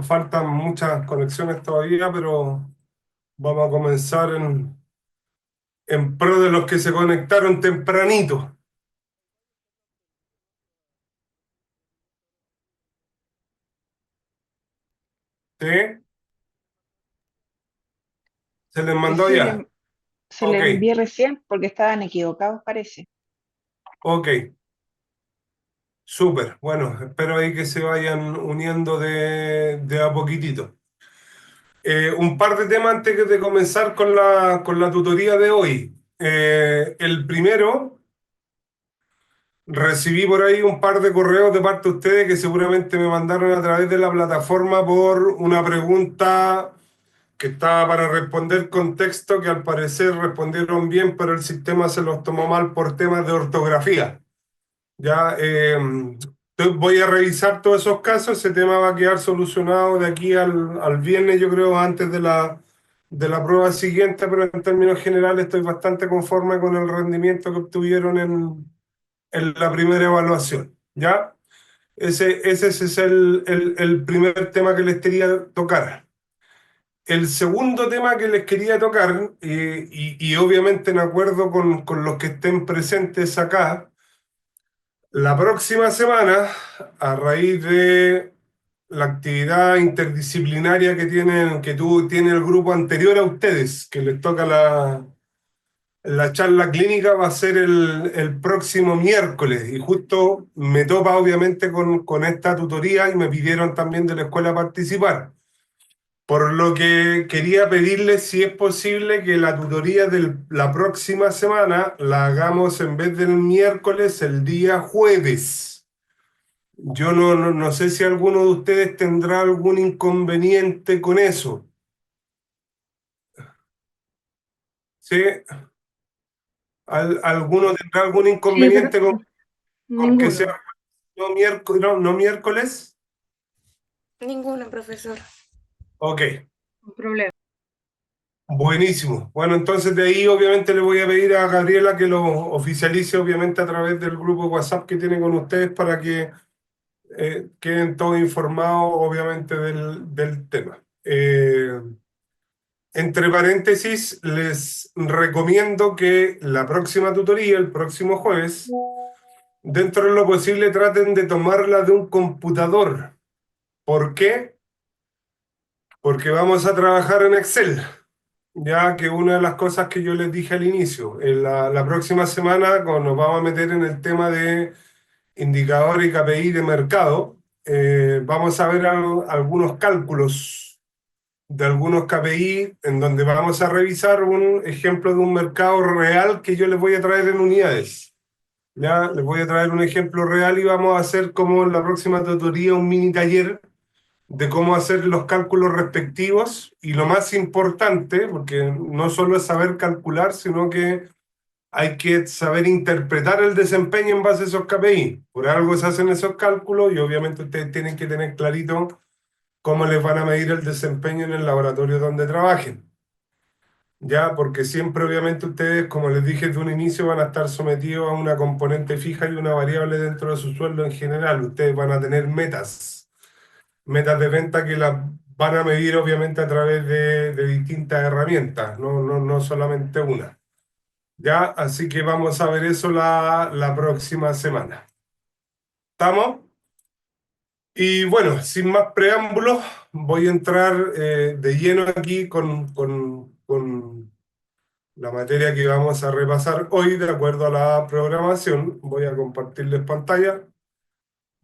nos faltan muchas conexiones todavía, pero vamos a comenzar en pro de los que se conectaron tempranito. ¿Sí? ¿Se les mandó Sí, ya? se le Ok, envié recién porque estaban equivocados, parece. ok, súper. Bueno, espero ahí que se vayan uniendo de a poquitito. Un par de temas antes de comenzar con la tutoría de hoy. El primero, recibí por ahí un par de correos de parte de ustedes que seguramente me mandaron a través de la plataforma por una pregunta que estaba para responder con texto que al parecer respondieron bien, pero el sistema se los tomó mal por temas de ortografía. Ya voy a revisar todos esos casos, ese tema va a quedar solucionado de aquí al viernes, yo creo, antes de la prueba siguiente, pero en términos generales estoy bastante conforme con el rendimiento que obtuvieron en la primera evaluación. ¿Ya? Ese es el primer tema que les quería tocar. El segundo tema que les quería tocar, y obviamente en acuerdo con los que estén presentes acá, la próxima semana, a raíz de la actividad interdisciplinaria tiene el grupo anterior a ustedes, que les toca la charla clínica, va a ser el próximo miércoles, y justo me topa obviamente con esta tutoría y me pidieron también de la escuela participar. Por lo que quería pedirles si es posible que la tutoría de la próxima semana la hagamos en vez del miércoles el día jueves. Yo no sé si alguno de ustedes tendrá algún inconveniente con eso. ¿Sí? ¿Alguno tendrá algún Sí, pero inconveniente con que ninguno. sea no miércoles? Ninguno, profesor. Ok, Un problema. buenísimo. Bueno, entonces de ahí obviamente le voy a pedir a Gabriela que lo oficialice obviamente a través del grupo WhatsApp que tiene con ustedes para que queden todos informados obviamente del tema. Entre paréntesis, les recomiendo que la próxima tutoría, el próximo jueves, dentro de lo posible traten de tomarla de un computador. ¿Por qué? Porque vamos a trabajar en Excel. Ya que una de las cosas que yo les dije al inicio, en la próxima semana, cuando nos vamos a meter en el tema de indicadores y KPI de mercado, vamos a ver algunos cálculos de algunos KPI en donde vamos a revisar un ejemplo de un mercado real que yo les voy a traer en unidades. Ya les voy a traer un ejemplo real y vamos a hacer como en la próxima tutoría un mini taller de cómo hacer los cálculos respectivos y lo más importante, porque no solo es saber calcular, sino que hay que saber interpretar el desempeño en base a esos KPI. Por algo se hacen esos cálculos y obviamente ustedes tienen que tener clarito cómo les van a medir el desempeño en el laboratorio donde trabajen. Ya, porque siempre obviamente ustedes, como les dije desde un inicio, van a estar sometidos a una componente fija y una variable dentro de su sueldo en general. Ustedes van a tener metas de venta que las van a medir obviamente a través de distintas herramientas, no solamente una. Ya, así que vamos a ver eso la próxima semana. ¿Estamos? Y bueno, sin más preámbulos, voy a entrar de lleno aquí con la materia que vamos a repasar hoy de acuerdo a la programación. Voy a compartirles pantalla.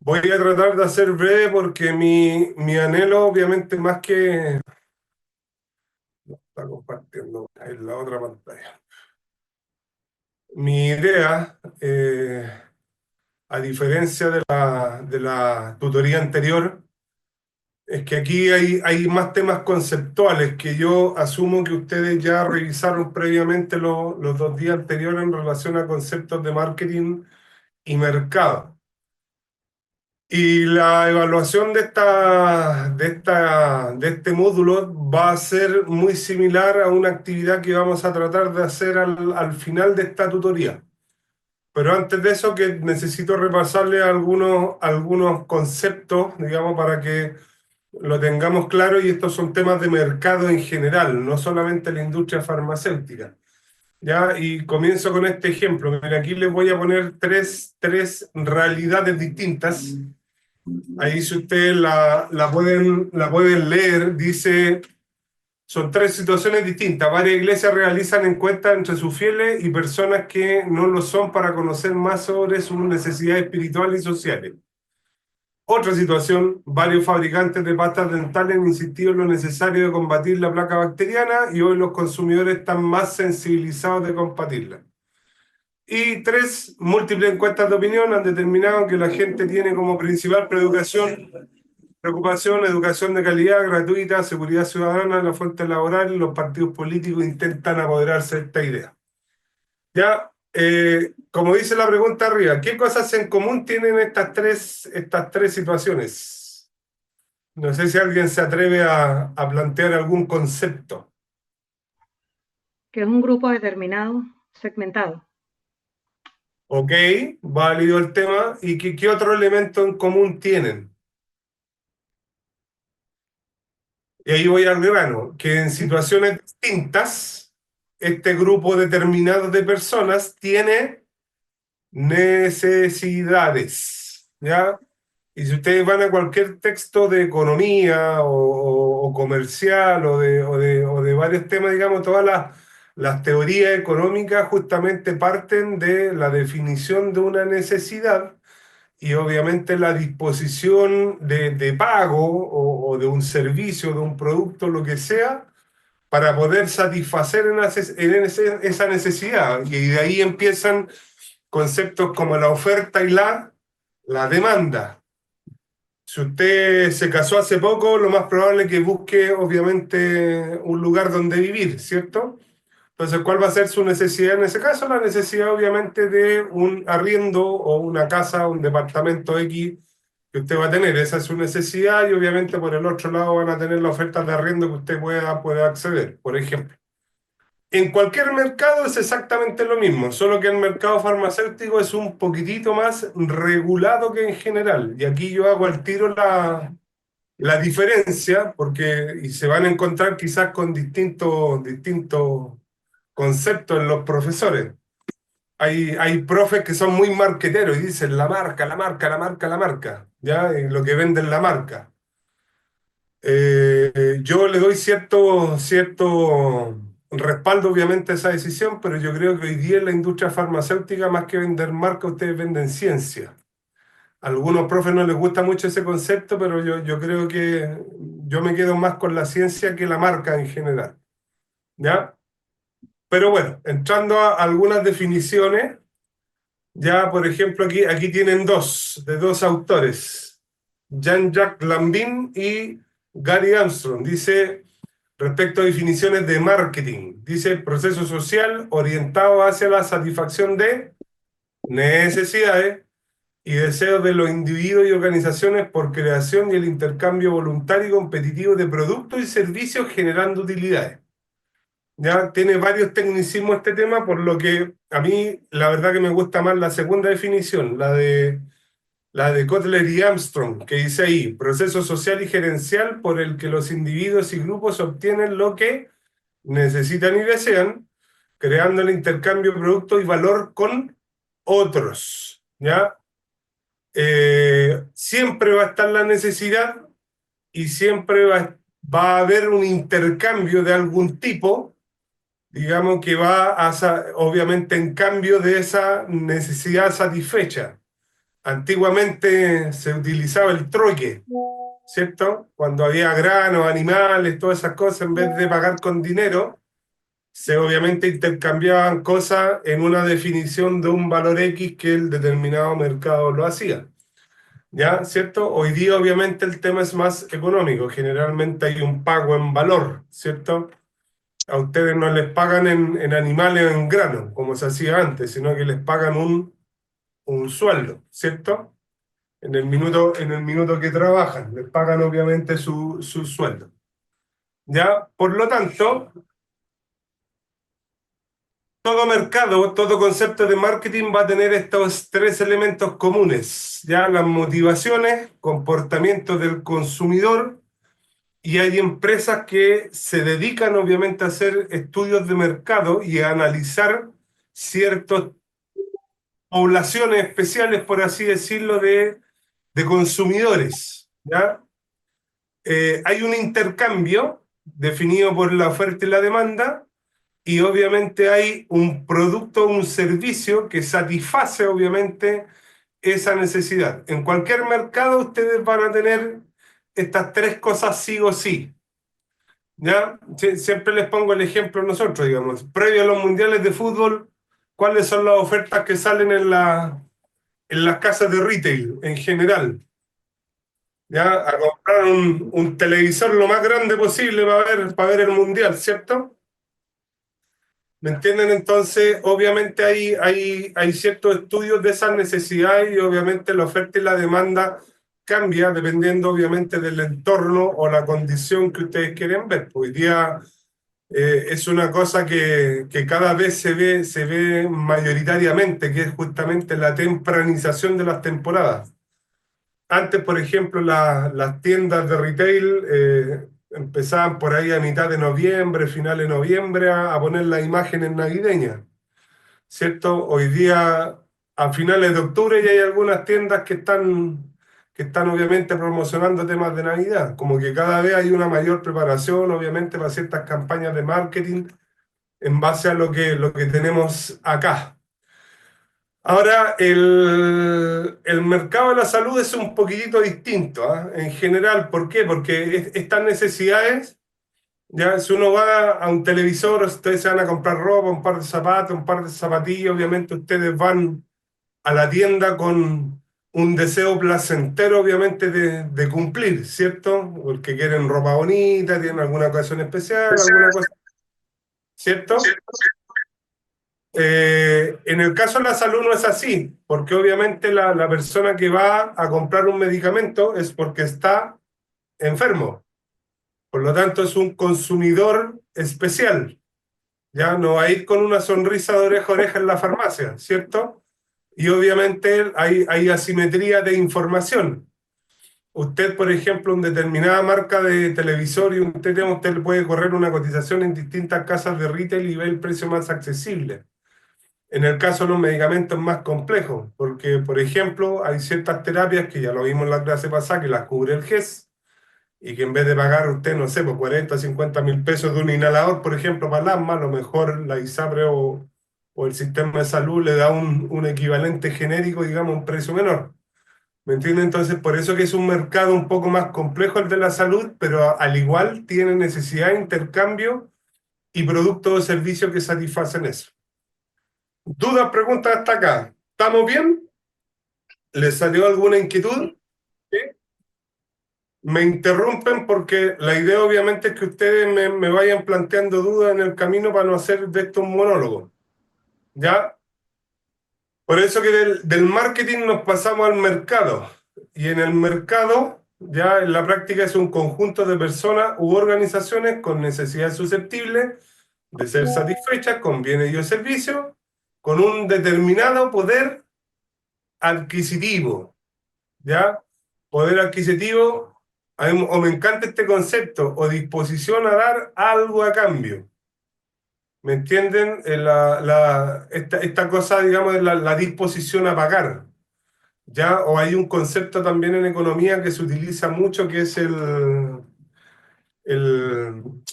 Voy a tratar de hacer breve porque mi anhelo, obviamente, más que... Está compartiendo en la otra pantalla. Mi idea, a diferencia de la tutoría anterior, es que aquí hay más temas conceptuales que yo asumo que ustedes ya revisaron previamente los 2 días anteriores en relación a conceptos de marketing y mercado. Y la evaluación de este módulo va a ser muy similar a una actividad que vamos a tratar de hacer al final de esta tutoría. Pero antes de eso, que necesito repasarle algunos conceptos, digamos, para que lo tengamos claro, y estos son temas de mercado en general, no solamente la industria farmacéutica. ¿Ya? Y comienzo con este ejemplo. Mira, aquí les voy a poner tres realidades distintas. Ahí si ustedes la pueden leer, dice, son tres situaciones distintas. Varias iglesias realizan encuestas entre sus fieles y personas que no lo son para conocer más sobre sus necesidades espirituales y sociales. Otra situación, varios fabricantes de pastas dentales han insistido en lo necesario de combatir la plaga bacteriana y hoy los consumidores están más sensibilizados de combatirla. Y tres, múltiples encuestas de opinión han determinado que la gente tiene como principal preocupación, educación de calidad, gratuita, seguridad ciudadana, la fuente laboral, y los partidos políticos intentan apoderarse de esta idea. Ya, como dice la pregunta arriba, ¿qué cosas en común tienen estas tres situaciones? No sé si alguien se atreve a plantear algún concepto. Que es un grupo determinado, segmentado. Ok, válido el tema. ¿Y qué otro elemento en común tienen? Y ahí voy al grano, que en situaciones distintas, este grupo determinado de personas tiene necesidades, ¿ya? Y si ustedes van a cualquier texto de economía o comercial o de varios temas, digamos, todas las teorías económicas justamente parten de la definición de una necesidad y obviamente la disposición de pago o de un servicio, de un producto, lo que sea, para poder satisfacer esa necesidad. Y de ahí empiezan conceptos como la oferta y la demanda. Si usted se casó hace poco, lo más probable es que busque, obviamente, un lugar donde vivir, ¿cierto? Entonces, ¿cuál va a ser su necesidad en ese caso? La necesidad, obviamente, de un arriendo o una casa, un departamento X que usted va a tener. Esa es su necesidad y, obviamente, por el otro lado van a tener las ofertas de arriendo que usted pueda acceder, por ejemplo. En cualquier mercado es exactamente lo mismo, solo que el mercado farmacéutico es un poquitito más regulado que en general. Y aquí yo hago al tiro la diferencia, porque y se van a encontrar quizás con distintos conceptos en los profesores. Hay profes que son muy marqueteros y dicen la marca, la marca, la marca, la marca, ¿ya? Y lo que venden la marca. Yo le doy cierto respaldo, obviamente, a esa decisión, pero yo creo que hoy día en la industria farmacéutica, más que vender marca, ustedes venden ciencia. A algunos profes no les gusta mucho ese concepto, pero yo creo que yo me quedo más con la ciencia que la marca en general. ¿Ya? Pero bueno, entrando a algunas definiciones, ya por ejemplo aquí tienen de dos autores, Jean-Jacques Lambin y Gary Armstrong. Dice, respecto a definiciones de marketing, dice proceso social orientado hacia la satisfacción de necesidades y deseos de los individuos y organizaciones por creación y el intercambio voluntario y competitivo de productos y servicios generando utilidades. Ya tiene varios tecnicismos este tema, por lo que a mí la verdad que me gusta más la segunda definición, la de Kotler y Armstrong, que dice ahí, proceso social y gerencial por el que los individuos y grupos obtienen lo que necesitan y desean, creando el intercambio de producto y valor con otros, ¿ya? Siempre va a estar la necesidad y siempre va a haber un intercambio de algún tipo, digamos que obviamente en cambio de esa necesidad satisfecha. Antiguamente se utilizaba el troque, ¿cierto? Cuando había granos, animales, todas esas cosas, en vez de pagar con dinero, se obviamente intercambiaban cosas en una definición de un valor X que el determinado mercado lo hacía. ¿Ya? ¿Cierto? Hoy día obviamente el tema es más económico, generalmente hay un pago en valor, ¿cierto? A ustedes no les pagan en animales o en grano, como se hacía antes, sino que les pagan un sueldo, ¿cierto? En el minuto que trabajan, les pagan obviamente su sueldo. ¿Ya? Por lo tanto, todo mercado, todo concepto de marketing va a tener estos tres elementos comunes, ¿ya? Las motivaciones, comportamiento del consumidor y hay empresas que se dedican obviamente a hacer estudios de mercado y a analizar ciertas poblaciones especiales, por así decirlo, de consumidores, ¿ya? Hay un intercambio definido por la oferta y la demanda, y obviamente hay un producto o un servicio que satisface obviamente esa necesidad. En cualquier mercado ustedes van a tener estas tres cosas sí o sí. ¿Ya? Siempre les pongo el ejemplo nosotros, digamos. Previo a los mundiales de fútbol, ¿cuáles son las ofertas que salen en las casas de retail en general? ¿Ya? A comprar un televisor lo más grande posible para ver el mundial, ¿cierto? ¿Me entienden? Entonces, obviamente hay ciertos estudios de esas necesidades y obviamente la oferta y la demanda cambia dependiendo obviamente del entorno o la condición que ustedes quieren ver. Hoy día es una cosa que cada vez se ve mayoritariamente, que es justamente la tempranización de las temporadas. Antes, por ejemplo, las tiendas de retail empezaban por ahí a mitad de noviembre, finales de noviembre, a poner las imágenes navideñas, ¿cierto? Hoy día, a finales de octubre, ya hay algunas tiendas que están obviamente promocionando temas de Navidad, como que cada vez hay una mayor preparación, obviamente, para ciertas campañas de marketing en base a lo que tenemos acá. Ahora, el mercado de la salud es un poquitito distinto, ¿ah? En general, ¿por qué? Porque estas necesidades, ya si uno va a un televisor, ustedes se van a comprar ropa, un par de zapatos, un par de zapatillas, obviamente ustedes van a la tienda con un deseo placentero, obviamente, de cumplir, ¿cierto? Porque quieren ropa bonita, tienen alguna ocasión especial, alguna cosa, ¿cierto? En el caso de la salud no es así, porque obviamente la persona que va a comprar un medicamento es porque está enfermo. Por lo tanto, es un consumidor especial. Ya no va a ir con una sonrisa de oreja a oreja en la farmacia, ¿cierto? Y obviamente hay asimetría de información. Usted, por ejemplo, en determinada marca de televisor y usted le puede correr una cotización en distintas casas de retail y ver el precio más accesible. En el caso de los medicamentos es más complejo, porque, por ejemplo, hay ciertas terapias que ya lo vimos en la clase pasada, que las cubre el GES, y que en vez de pagar usted, no sé, por 40 o 50 mil pesos de un inhalador, por ejemplo, para el asma, a lo mejor la ISAPRE o el sistema de salud le da un equivalente genérico, digamos, a un precio menor. ¿Me entiende? Entonces, por eso que es un mercado un poco más complejo el de la salud, pero al igual tiene necesidad de intercambio y productos o servicios que satisfacen eso. ¿Dudas, preguntas hasta acá? ¿Estamos bien? ¿Les salió alguna inquietud? ¿Sí? Me interrumpen porque la idea obviamente es que ustedes me vayan planteando dudas en el camino para no hacer de esto un monólogo. ¿Ya? Por eso que del marketing nos pasamos al mercado. Y en el mercado, ya en la práctica es un conjunto de personas u organizaciones con necesidades susceptibles de ser satisfechas con bienes y servicios, con un determinado poder adquisitivo, ¿ya? Poder adquisitivo, o me encanta este concepto, o disposición a dar algo a cambio. ¿Me entienden? Esta cosa, digamos, de la disposición a pagar, ¿ya? O hay un concepto también en economía que se utiliza mucho, que es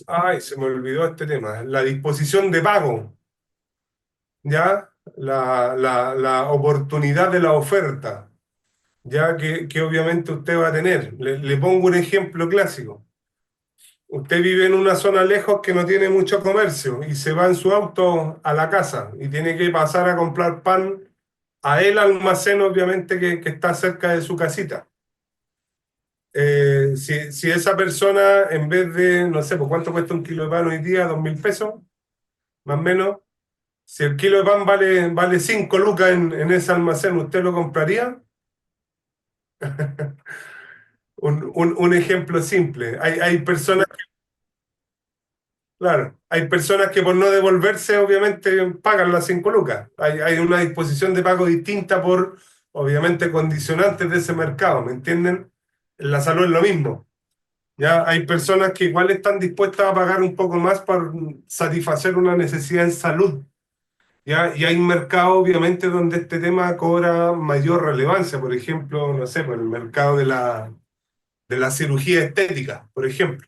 ay, se me olvidó este tema, la disposición de pago, ¿ya? La oportunidad de la oferta, ya que obviamente usted va a tener. Le pongo un ejemplo clásico. Usted vive en una zona lejos que no tiene mucho comercio y se va en su auto a la casa y tiene que pasar a comprar pan a el almacén, obviamente, que está cerca de su casita. Si esa persona, en vez de, no sé, pues ¿cuánto cuesta un kilo de pan hoy día? 2.000 pesos, más o menos. Si el kilo de pan vale 5 lucas en ese almacén, ¿usted lo compraría? Un ejemplo simple. Hay personas, claro, hay personas que por no devolverse, obviamente, pagan las 5 lucas. Hay una disposición de pago distinta por, obviamente, condicionantes de ese mercado, ¿me entienden? En la salud es lo mismo. Ya hay personas que igual están dispuestas a pagar un poco más por satisfacer una necesidad en salud. ¿Ya? Y hay mercados, obviamente, donde este tema cobra mayor relevancia. Por ejemplo, no sé, por el mercado de la cirugía estética, por ejemplo.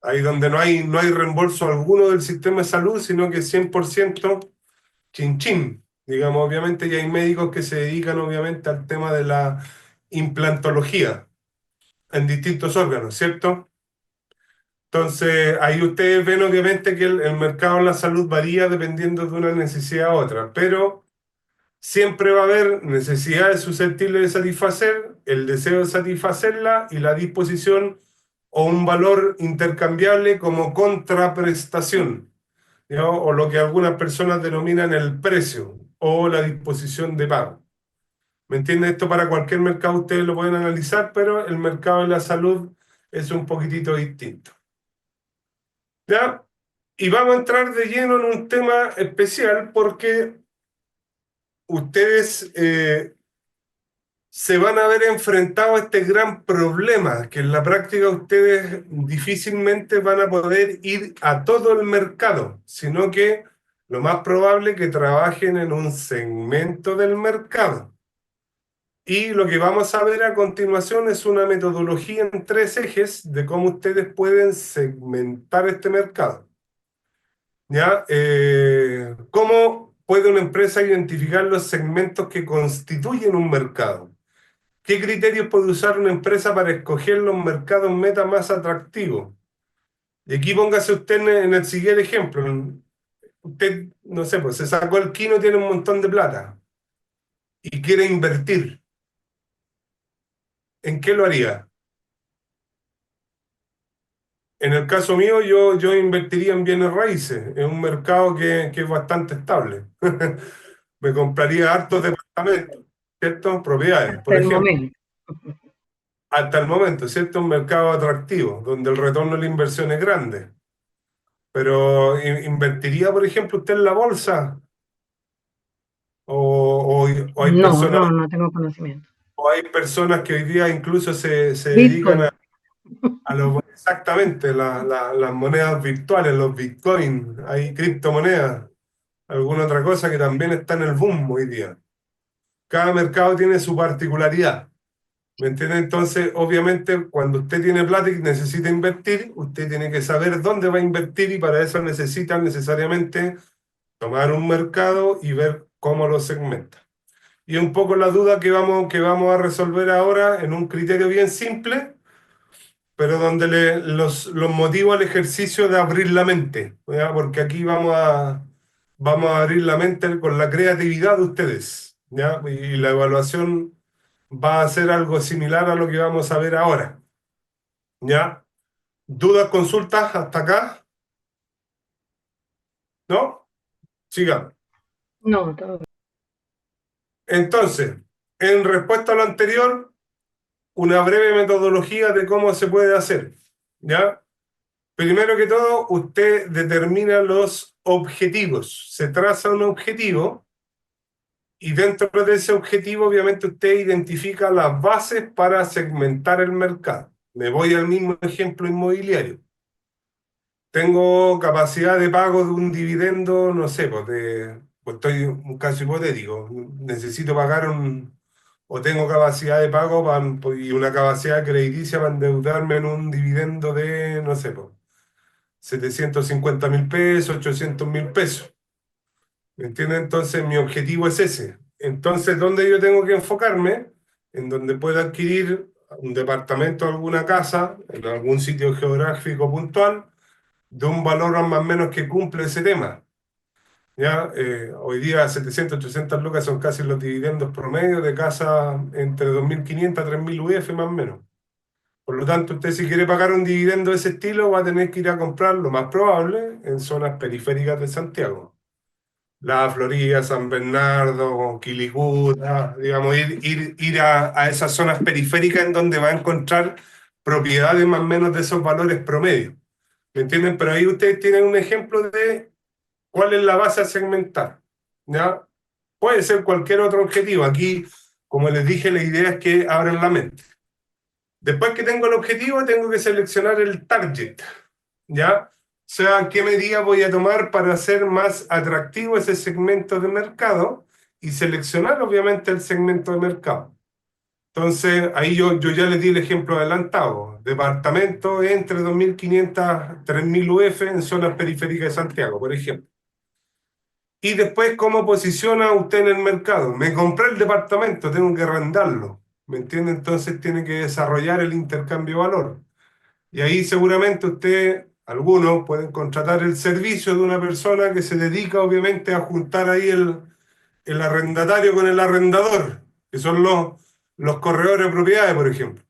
Ahí donde no hay reembolso alguno del sistema de salud, sino que es 100% chin chin. Digamos, obviamente, y hay médicos que se dedican, obviamente, al tema de la implantología en distintos órganos, ¿cierto? Entonces, ahí ustedes ven obviamente que el mercado de la salud varía dependiendo de una necesidad a otra, pero siempre va a haber necesidades susceptibles de satisfacer, el deseo de satisfacerla y la disposición o un valor intercambiable como contraprestación, ¿no? O lo que algunas personas denominan el precio o la disposición de pago. ¿Me entienden? Esto para cualquier mercado ustedes lo pueden analizar, pero el mercado de la salud es un poquitito distinto. ¿Ya? Y vamos a entrar de lleno en un tema especial porque ustedes se van a ver enfrentados a este gran problema, que en la práctica ustedes difícilmente van a poder ir a todo el mercado, sino que lo más probable es que trabajen en un segmento del mercado. Y lo que vamos a ver a continuación es una metodología en 3 ejes de cómo ustedes pueden segmentar este mercado. ¿Ya? ¿Cómo puede una empresa identificar los segmentos que constituyen un mercado? ¿Qué criterios puede usar una empresa para escoger los mercados meta más atractivos? Y aquí póngase usted en el siguiente ejemplo. Usted, no sé, pues se sacó el kino, tiene un montón de plata y quiere invertir. ¿En qué lo haría? En el caso mío, yo invertiría en bienes raíces, en un mercado que es bastante estable. Me compraría hartos departamentos, ¿cierto? Propiedades, Hasta por el ejemplo. momento. Hasta el momento, ¿cierto? Un mercado atractivo, donde el retorno de la inversión es grande. Pero ¿invertiría, por ejemplo, usted en la bolsa? O hay No, personas, no, no tengo conocimiento. o hay personas que hoy día incluso se dedican Bitcoin. a exactamente las monedas virtuales, los bitcoins, hay criptomonedas, alguna otra cosa que también está en el boom hoy día. Cada mercado tiene su particularidad. ¿Me entiende? Entonces, obviamente, cuando usted tiene plata y necesita invertir, usted tiene que saber dónde va a invertir y para eso necesita necesariamente tomar un mercado y ver cómo lo segmenta. Y un poco la duda que vamos a resolver ahora en un criterio bien simple, pero donde los motivo al ejercicio de abrir la mente, ¿ya? Porque aquí vamos a abrir la mente con la creatividad de ustedes, ¿ya? Y la evaluación va a ser algo similar a lo que vamos a ver ahora, ¿ya? ¿Dudas, consultas hasta acá? ¿No? Sigamos. No, todo bien. Entonces, en respuesta a lo anterior, una breve metodología de cómo se puede hacer, ¿ya? Primero que todo, usted determina los objetivos. Se traza un objetivo y dentro de ese objetivo, obviamente, usted identifica las bases para segmentar el mercado. Me voy al mismo ejemplo inmobiliario. Tengo capacidad de pago de un dividendo, no sé, pues estoy un caso hipotético. Necesito pagar o tengo capacidad de pago y una capacidad crediticia para endeudarme en un dividendo de, no sé, pues 750.000 pesos, 800.000 pesos. ¿Me entiendes? Entonces mi objetivo es ese. Entonces, ¿dónde yo tengo que enfocarme? En donde pueda adquirir un departamento o alguna casa, en algún sitio geográfico puntual, de un valor más o menos que cumple ese tema. ¿Ya? Hoy día 700, 800 lucas son casi los dividendos promedio de casa entre 2.500 a 3.000 UF más o menos. Por lo tanto, usted si quiere pagar un dividendo de ese estilo, va a tener que ir a comprar, lo más probable, en zonas periféricas de Santiago. La Florida, San Bernardo, Quilicura, digamos, ir a esas zonas periféricas en donde va a encontrar propiedades más o menos de esos valores promedio. ¿Me entienden? Pero ahí ustedes tienen un ejemplo de cuál es la base a segmentar. ¿Ya? Puede ser cualquier otro objetivo. Aquí, como les dije, la idea es que abran la mente. Después que tengo el objetivo, tengo que seleccionar el target, ¿ya? O sea, ¿qué medida voy a tomar para hacer más atractivo ese segmento de mercado? Y seleccionar, obviamente, el segmento de mercado. Entonces, ahí yo ya les di el ejemplo adelantado. Departamento entre 2.500, 3.000 UF en zonas periféricas de Santiago, por ejemplo. Y después, ¿cómo posiciona usted en el mercado? Me compré el departamento, tengo que arrendarlo. ¿Me entiende? Entonces tiene que desarrollar el intercambio de valor. Y ahí seguramente usted, algunos pueden contratar el servicio de una persona que se dedica obviamente a juntar ahí el arrendatario con el arrendador, que son los corredores de propiedades, por ejemplo.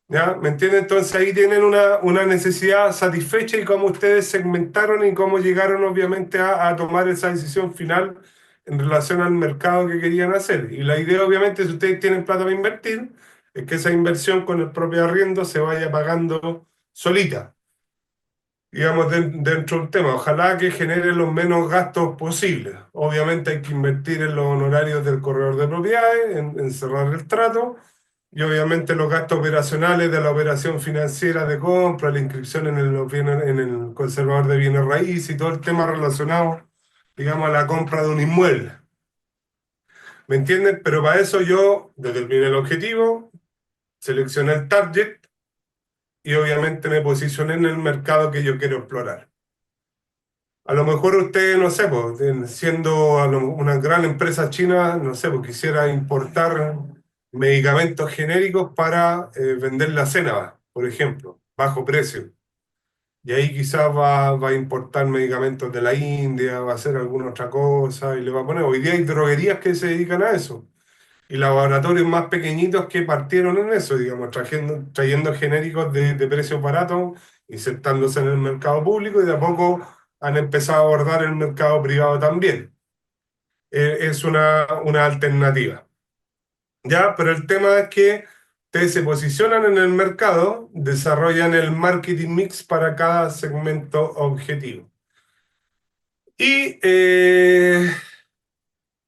¿Ya? ¿Me entienden? Entonces ahí tienen una necesidad satisfecha y cómo ustedes segmentaron y cómo llegaron obviamente a tomar esa decisión final en relación al mercado que querían hacer. Y la idea obviamente, si ustedes tienen plata para invertir, es que esa inversión con el propio arriendo se vaya pagando solita, digamos, dentro del tema. Ojalá que genere los menos gastos posibles. Obviamente hay que invertir en los honorarios del corredor de propiedades, en cerrar el trato, y obviamente los gastos operacionales de la operación financiera de compra, la inscripción en el conservador de bienes raíces y todo el tema relacionado, digamos, a la compra de un inmueble. ¿Me entienden? Pero para eso yo determiné el objetivo, seleccioné el target y obviamente me posicioné en el mercado que yo quiero explorar. A lo mejor usted, no sé, pues, siendo una gran empresa china, no sé, pues quisiera importar medicamentos genéricos para vender la Cénaba, por ejemplo, bajo precio. Y ahí quizás va a importar medicamentos de la India, va a hacer alguna otra cosa y le va a poner. Hoy día hay droguerías que se dedican a eso. Y laboratorios más pequeñitos que partieron en eso, digamos, trayendo genéricos de precios baratos, insertándose en el mercado público y de a poco han empezado a abordar el mercado privado también. Es una alternativa. ¿Ya? Pero el tema es que ustedes se posicionan en el mercado, desarrollan el marketing mix para cada segmento objetivo. Y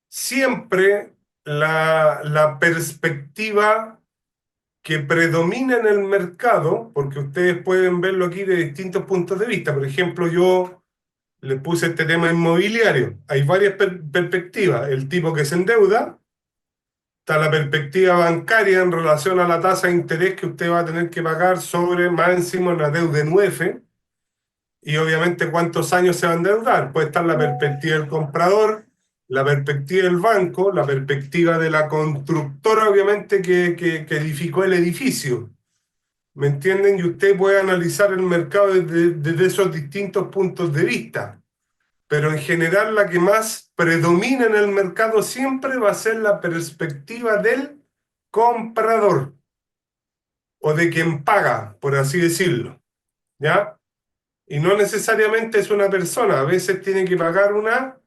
siempre la perspectiva que predomina en el mercado, porque ustedes pueden verlo aquí de distintos puntos de vista. Por ejemplo, yo les puse este tema inmobiliario. Hay varias perspectivas. El tipo que se endeuda, está la perspectiva bancaria en relación a la tasa de interés que usted va a tener que pagar sobre máximo la deuda en UF, y obviamente cuántos años se va a endeudar. Puede estar la perspectiva del comprador, la perspectiva del banco, la perspectiva de la constructora, obviamente, que edificó el edificio. ¿Me entienden? Y usted puede analizar el mercado desde esos distintos puntos de vista. Pero en general la que más predomina en el mercado siempre va a ser la perspectiva del comprador o de quien paga, por así decirlo. ¿Ya? Y no necesariamente es una persona, a veces tiene que pagar una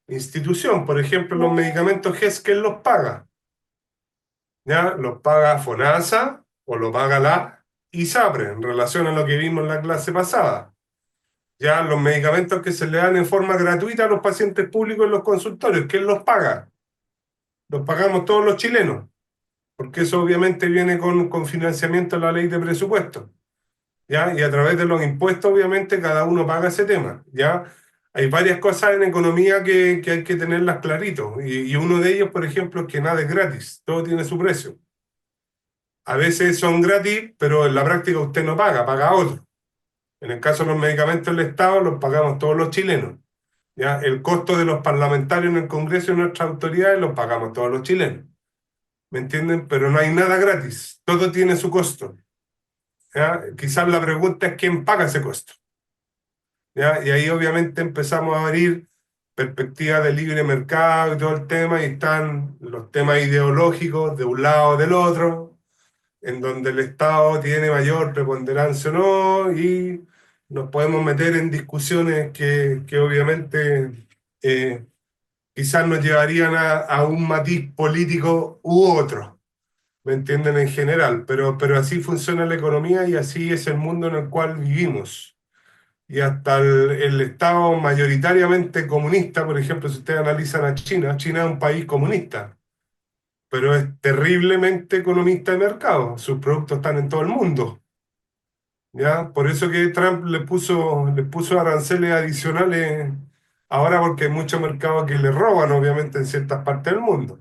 institución. Por ejemplo, los medicamentos GES, ¿quién los paga? ¿Ya? Los paga FONASA o lo paga la ISAPRE, en relación a lo que vimos en la clase pasada. Ya los medicamentos que se le dan en forma gratuita a los pacientes públicos en los consultorios, ¿quién los paga? Los pagamos todos los chilenos, porque eso obviamente viene con financiamiento de la ley de presupuesto. ¿Ya? Y a través de los impuestos, obviamente, cada uno paga ese tema, ¿ya? Hay varias cosas en economía que hay que tenerlas clarito, y uno de ellos, por ejemplo, es que nada es gratis, todo tiene su precio. A veces son gratis, pero en la práctica usted no paga, paga otro. En el caso de los medicamentos del Estado, los pagamos todos los chilenos, ¿ya? El costo de los parlamentarios en el Congreso y en nuestras autoridades los pagamos todos los chilenos, ¿me entienden? Pero no hay nada gratis, todo tiene su costo, ¿ya? Quizás la pregunta es quién paga ese costo, ¿ya? Y ahí obviamente empezamos a abrir perspectivas de libre mercado y todo el tema, y están los temas ideológicos de un lado o del otro, en donde el Estado tiene mayor preponderancia o no, y nos podemos meter en discusiones que obviamente quizás nos llevarían a un matiz político u otro, ¿me entienden? En general, pero así funciona la economía y así es el mundo en el cual vivimos. Y hasta el Estado mayoritariamente comunista, por ejemplo, si ustedes analizan a China, China es un país comunista. pero es terriblemente economista de mercado. Sus productos están en todo el mundo. ¿Ya? Por eso que Trump le puso aranceles adicionales ahora, porque hay muchos mercados que le roban, obviamente, en ciertas partes del mundo.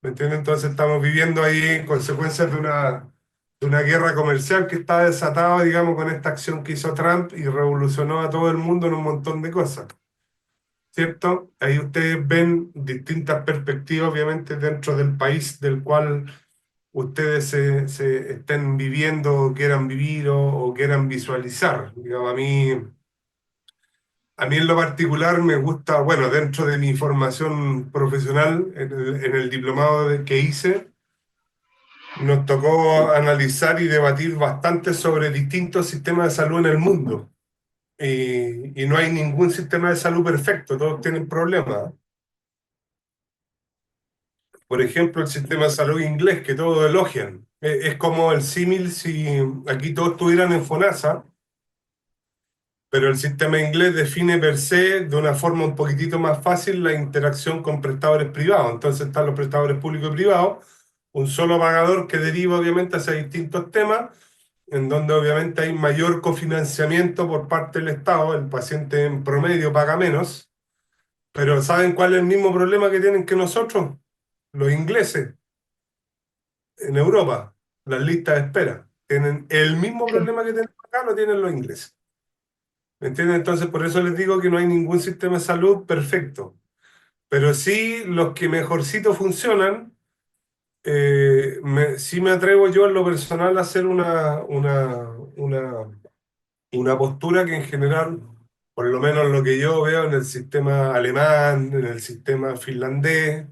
¿Me entiendes? Entonces estamos viviendo ahí consecuencias de una guerra comercial que está desatada, digamos, con esta acción que hizo Trump y revolucionó a todo el mundo en un montón de cosas. ¿Cierto? Ahí ustedes ven distintas perspectivas, obviamente, dentro del país del cual ustedes se estén viviendo o quieran vivir o quieran visualizar. Digamos, a mí en lo particular me gusta, bueno, dentro de mi formación profesional, en el que hice, nos tocó analizar y debatir bastante sobre distintos sistemas de salud en el mundo. Y no hay ningún sistema de salud perfecto, todos tienen problemas. Por ejemplo, el sistema de salud inglés, que todos elogian. Es como el símil si aquí todos estuvieran en FONASA, pero el sistema inglés define per se de una forma un poquitito más fácil la interacción con prestadores privados. Entonces están los prestadores públicos y privados, un solo pagador que deriva obviamente hacia distintos temas, en donde obviamente hay mayor cofinanciamiento por parte del Estado, el paciente en promedio paga menos, pero ¿saben cuál es el mismo problema que tienen que nosotros? Los ingleses en Europa, las listas de espera. Tienen el mismo Sí. problema que tenemos acá, lo tienen los ingleses. ¿Me entienden? Entonces, por eso les digo que no hay ningún sistema de salud perfecto. Pero sí, los que mejorcito funcionan, sí me atrevo yo en lo personal a hacer una postura que en general, por lo menos lo que yo veo en el sistema alemán, en el sistema finlandés,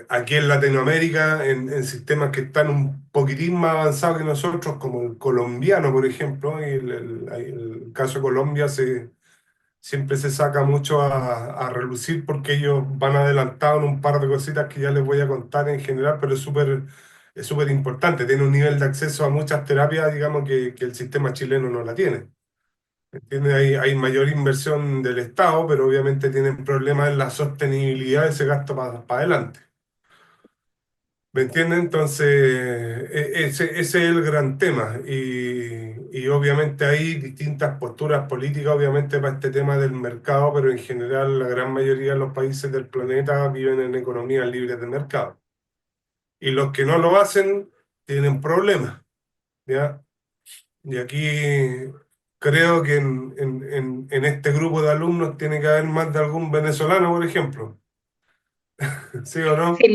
aquí en Latinoamérica, en sistemas que están un poquitín más avanzados que nosotros, como el colombiano, por ejemplo, y el caso de Colombia siempre se saca mucho a relucir porque ellos van adelantados en un par de cositas que ya les voy a contar en general, pero es súper importante. Tiene un nivel de acceso a muchas terapias, digamos, que el sistema chileno no la tiene. ¿Entiendes? Hay mayor inversión del Estado, pero obviamente tienen problemas en la sostenibilidad de ese gasto para adelante. ¿Me entienden? Entonces, ese es el gran tema. Y obviamente hay distintas posturas políticas, obviamente, para este tema del mercado, pero en general la gran mayoría de los países del planeta viven en economías libres de mercado. Y los que no lo hacen tienen problemas, ¿ya? Y aquí creo que en este grupo de alumnos tiene que haber más de algún venezolano, por ejemplo. ¿Sí o no? Sí,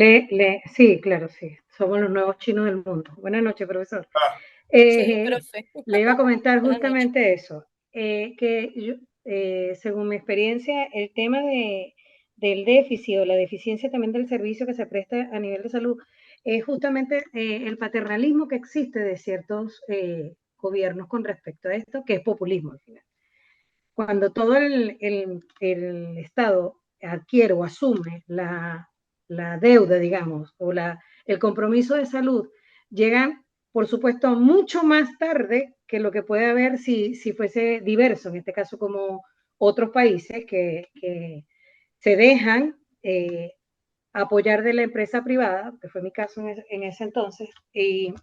sí, claro, sí. Somos los nuevos chinos del mundo. Buenas noches, profesor. Ah, Sí, Eh, profe. Le iba a comentar Buenas noches. justamente eso, que yo, según mi experiencia, el tema del déficit o la deficiencia también del servicio que se presta a nivel de salud es justamente el paternalismo que existe de ciertos gobiernos con respecto a esto, que es populismo al final. Cuando todo el Estado adquiere o asume la deuda, digamos, o el compromiso de salud, llegan, por supuesto, mucho más tarde que lo que puede haber si fuese diverso, en este caso como otros países que se dejan apoyar de la empresa privada, que fue mi caso en ese entonces, y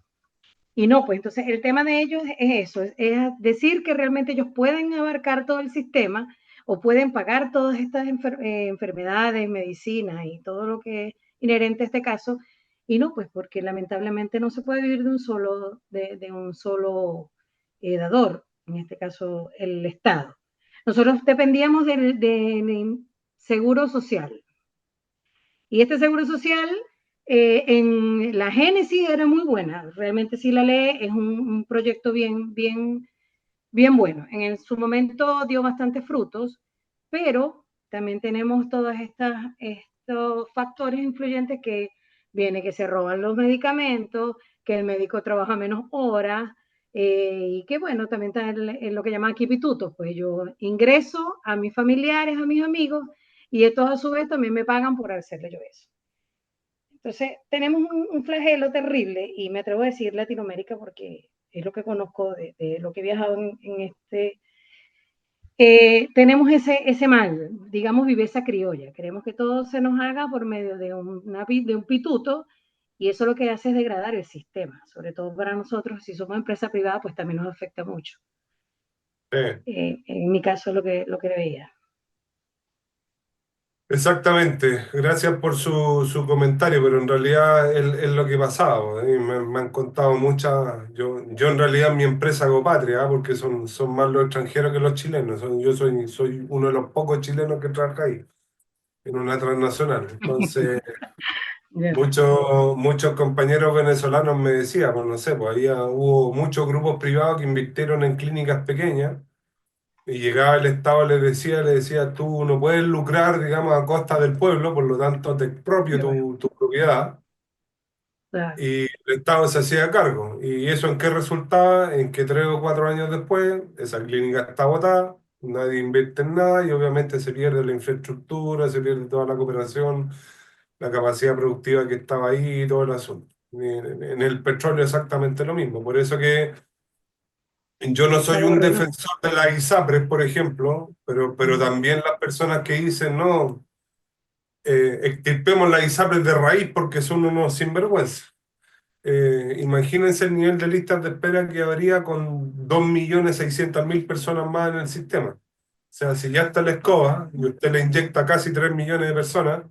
no, pues entonces el tema de ellos es eso, es decir que realmente ellos pueden abarcar todo el sistema o pueden pagar todas estas enfermedades, medicinas y todo lo que es inherente a este caso, y no, pues porque lamentablemente no se puede vivir de un solo dador, en este caso el Estado. Nosotros dependíamos del seguro social, y este seguro social, en la génesis era muy buena. Realmente si la lee es un proyecto bien bueno. Su momento dio bastantes frutos, pero también tenemos todos estos factores influyentes que viene que se roban los medicamentos, que el médico trabaja menos horas, y que bueno, también está en lo que llaman aquí pitutos, pues yo ingreso a mis familiares, a mis amigos, y estos a su vez también me pagan por hacerle yo eso. Entonces, tenemos un flagelo terrible, y me atrevo a decir Latinoamérica porque es lo que conozco de lo que he viajado tenemos ese mal, digamos, viveza criolla. Queremos que todo se nos haga por medio de un pituto, y eso lo que hace es degradar el sistema, sobre todo para nosotros, si somos empresa privada, pues también nos afecta mucho. Eh, En mi caso, lo que veía. Exactamente, gracias por su comentario, pero en realidad es lo que pasaba. Me han contado muchas. Yo en realidad en mi empresa hago patria, porque son más los extranjeros que los chilenos. Yo soy uno de los pocos chilenos que trabaja ahí, en una transnacional. Entonces, Ya, muchos compañeros venezolanos me decían, pues no sé, pues hubo muchos grupos privados que invirtieron en clínicas pequeñas. Y llegaba el Estado, le decía, tú no puedes lucrar, digamos, a costa del pueblo, por lo tanto te expropio ya, tu propiedad, claro. y el Estado se hacía cargo. ¿Y eso en qué resultaba? En que 3 o 4 años después, esa clínica está botada, nadie invierte en nada y obviamente se pierde la infraestructura, se pierde toda la cooperación, la capacidad productiva que estaba ahí y todo el asunto. Y en el petróleo exactamente lo mismo. Por eso que yo no Se soy un borra, ¿no? defensor de la ISAPRES, por ejemplo, pero Ujú. también las personas que dicen, no, extirpemos la ISAPRES de raíz porque son unos sinvergüenza. Imagínense el nivel de listas de espera que habría con 2.600.000 personas más en el sistema. O sea, si ya está la escoba y usted le inyecta casi 3 millones de personas,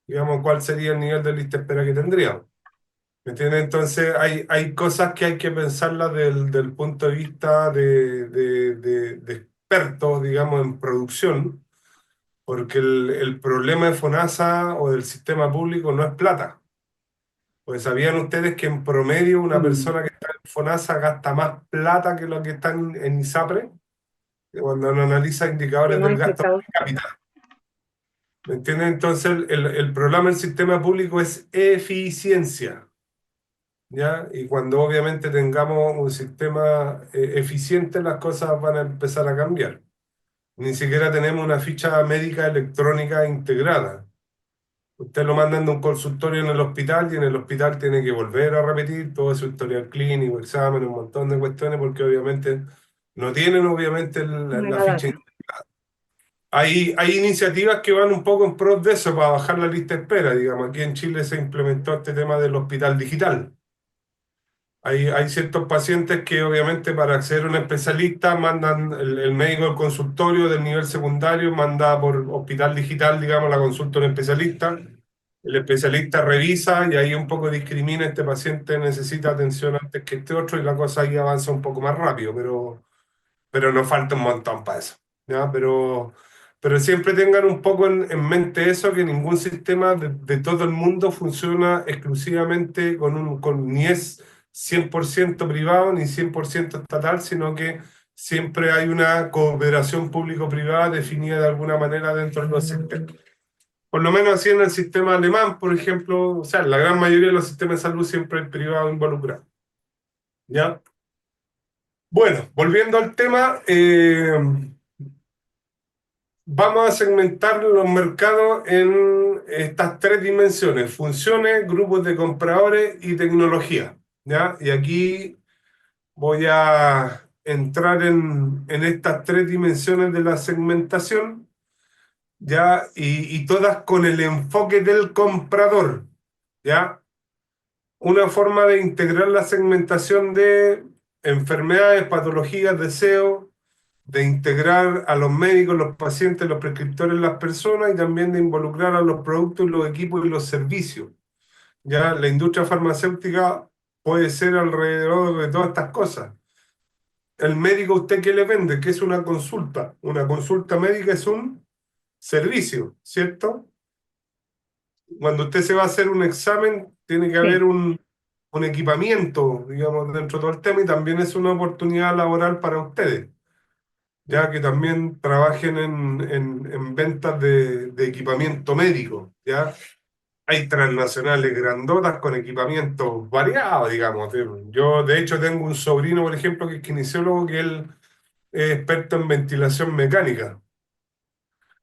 digamos, ¿cuál sería el nivel de lista de espera que tendríamos? ¿Me entiendes? Entonces hay cosas que hay que pensarlas del punto de vista de expertos, digamos, en producción, porque el problema de FONASA o del sistema público no es plata. Pues ¿sabían ustedes que en promedio una Mm. persona que está en FONASA gasta más plata que lo que está en ISAPRE? Cuando uno analiza indicadores Hemos del gasto infectado. per cápita. ¿Me entiendes? Entonces el problema del sistema público es eficiencia. ¿Ya? Y cuando obviamente tengamos un sistema eficiente, las cosas van a empezar a cambiar. Ni siquiera tenemos una ficha médica electrónica integrada. Usted lo mandan de un consultorio en el hospital y en el hospital tiene que volver a repetir todo su historial clínico, exámenes, un montón de cuestiones, porque obviamente no tienen obviamente la La ficha. data. Hay iniciativas que van un poco en pro de eso, para bajar la lista de espera. Digamos, aquí en Chile se implementó este tema del hospital digital. Hay ciertos pacientes que obviamente para acceder a un especialista mandan el médico del consultorio del nivel secundario, manda por hospital digital, digamos, la consulta a un especialista. El especialista revisa y ahí un poco discrimina, este paciente necesita atención antes que este otro y la cosa ahí avanza un poco más rápido, pero nos falta un montón para eso, ¿ya? Pero siempre tengan un poco en mente eso, que ningún sistema de todo el mundo funciona exclusivamente ni es 100% privado ni 100% estatal, sino que siempre hay una cooperación público-privada definida de alguna manera dentro de los sectores. Por lo menos así en el sistema alemán, por ejemplo, o sea, en la gran mayoría de los sistemas de salud siempre hay privado involucrado, ¿ya? Bueno, volviendo al tema, vamos a segmentar los mercados en estas 3 dimensiones: funciones, grupos de compradores y tecnología, ¿ya? Y aquí voy a entrar en estas 3 dimensiones de la segmentación, ¿ya? Y todas con el enfoque del comprador, ¿ya? Una forma de integrar la segmentación de enfermedades, patologías, deseo, de integrar a los médicos, los pacientes, los prescriptores, las personas, y también de involucrar a los productos, los equipos y los servicios. Ya la industria farmacéutica puede ser alrededor de todas estas cosas. El médico, ¿usted qué le vende? ¿Qué es una consulta? Una consulta médica es un servicio, ¿cierto? Cuando usted se va a hacer un examen, tiene que haber Sí, un equipamiento, digamos, dentro de todo el tema, y también es una oportunidad laboral para ustedes, ya que también trabajen en ventas de equipamiento médico, ¿ya? Hay transnacionales grandotas con equipamientos variados, digamos. Yo, de hecho, tengo un sobrino, por ejemplo, que es kinesiólogo, que él es experto en ventilación mecánica.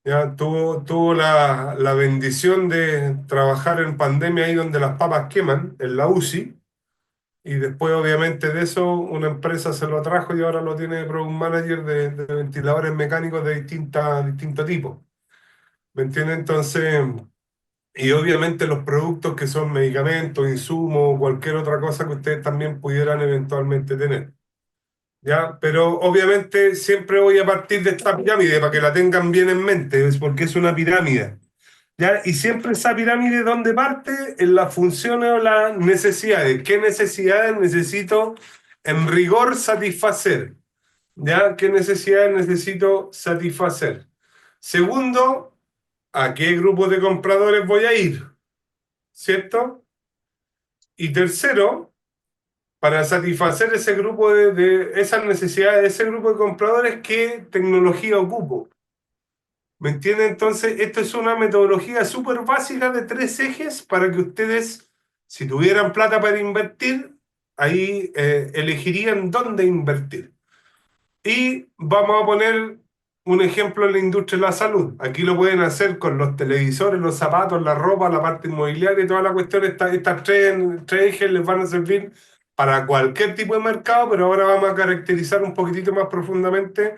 Ya tuvo la bendición de trabajar en pandemia ahí donde las papas queman, en la UCI, y después obviamente de eso una empresa se lo trajo y ahora lo tiene de Product Manager de ventiladores mecánicos de distinto tipo. ¿Me entiendes? Entonces, y obviamente los productos que son medicamentos, insumos, cualquier otra cosa que ustedes también pudieran eventualmente tener. ¿Ya? Pero obviamente siempre voy a partir de esta pirámide para que la tengan bien en mente, es porque es una pirámide. ¿Ya? Y siempre esa pirámide, ¿dónde parte? En las funciones o las necesidades. ¿Qué necesidades necesito en rigor satisfacer? ¿Ya? ¿Qué necesidades necesito satisfacer? Segundo, ¿a qué grupo de compradores voy a ir? ¿Cierto? Y tercero, para satisfacer ese grupo de esas necesidades de ese grupo de compradores, ¿qué tecnología ocupo? ¿Me entienden? Entonces, esto es una metodología súper básica de 3 ejes para que ustedes, si tuvieran plata para invertir, ahí elegirían dónde invertir. Y vamos a poner un ejemplo en la industria de la salud. Aquí lo pueden hacer con los televisores, los zapatos, la ropa, la parte inmobiliaria y toda la cuestión. Estas tres ejes les van a servir para cualquier tipo de mercado, pero ahora vamos a caracterizar un poquitito más profundamente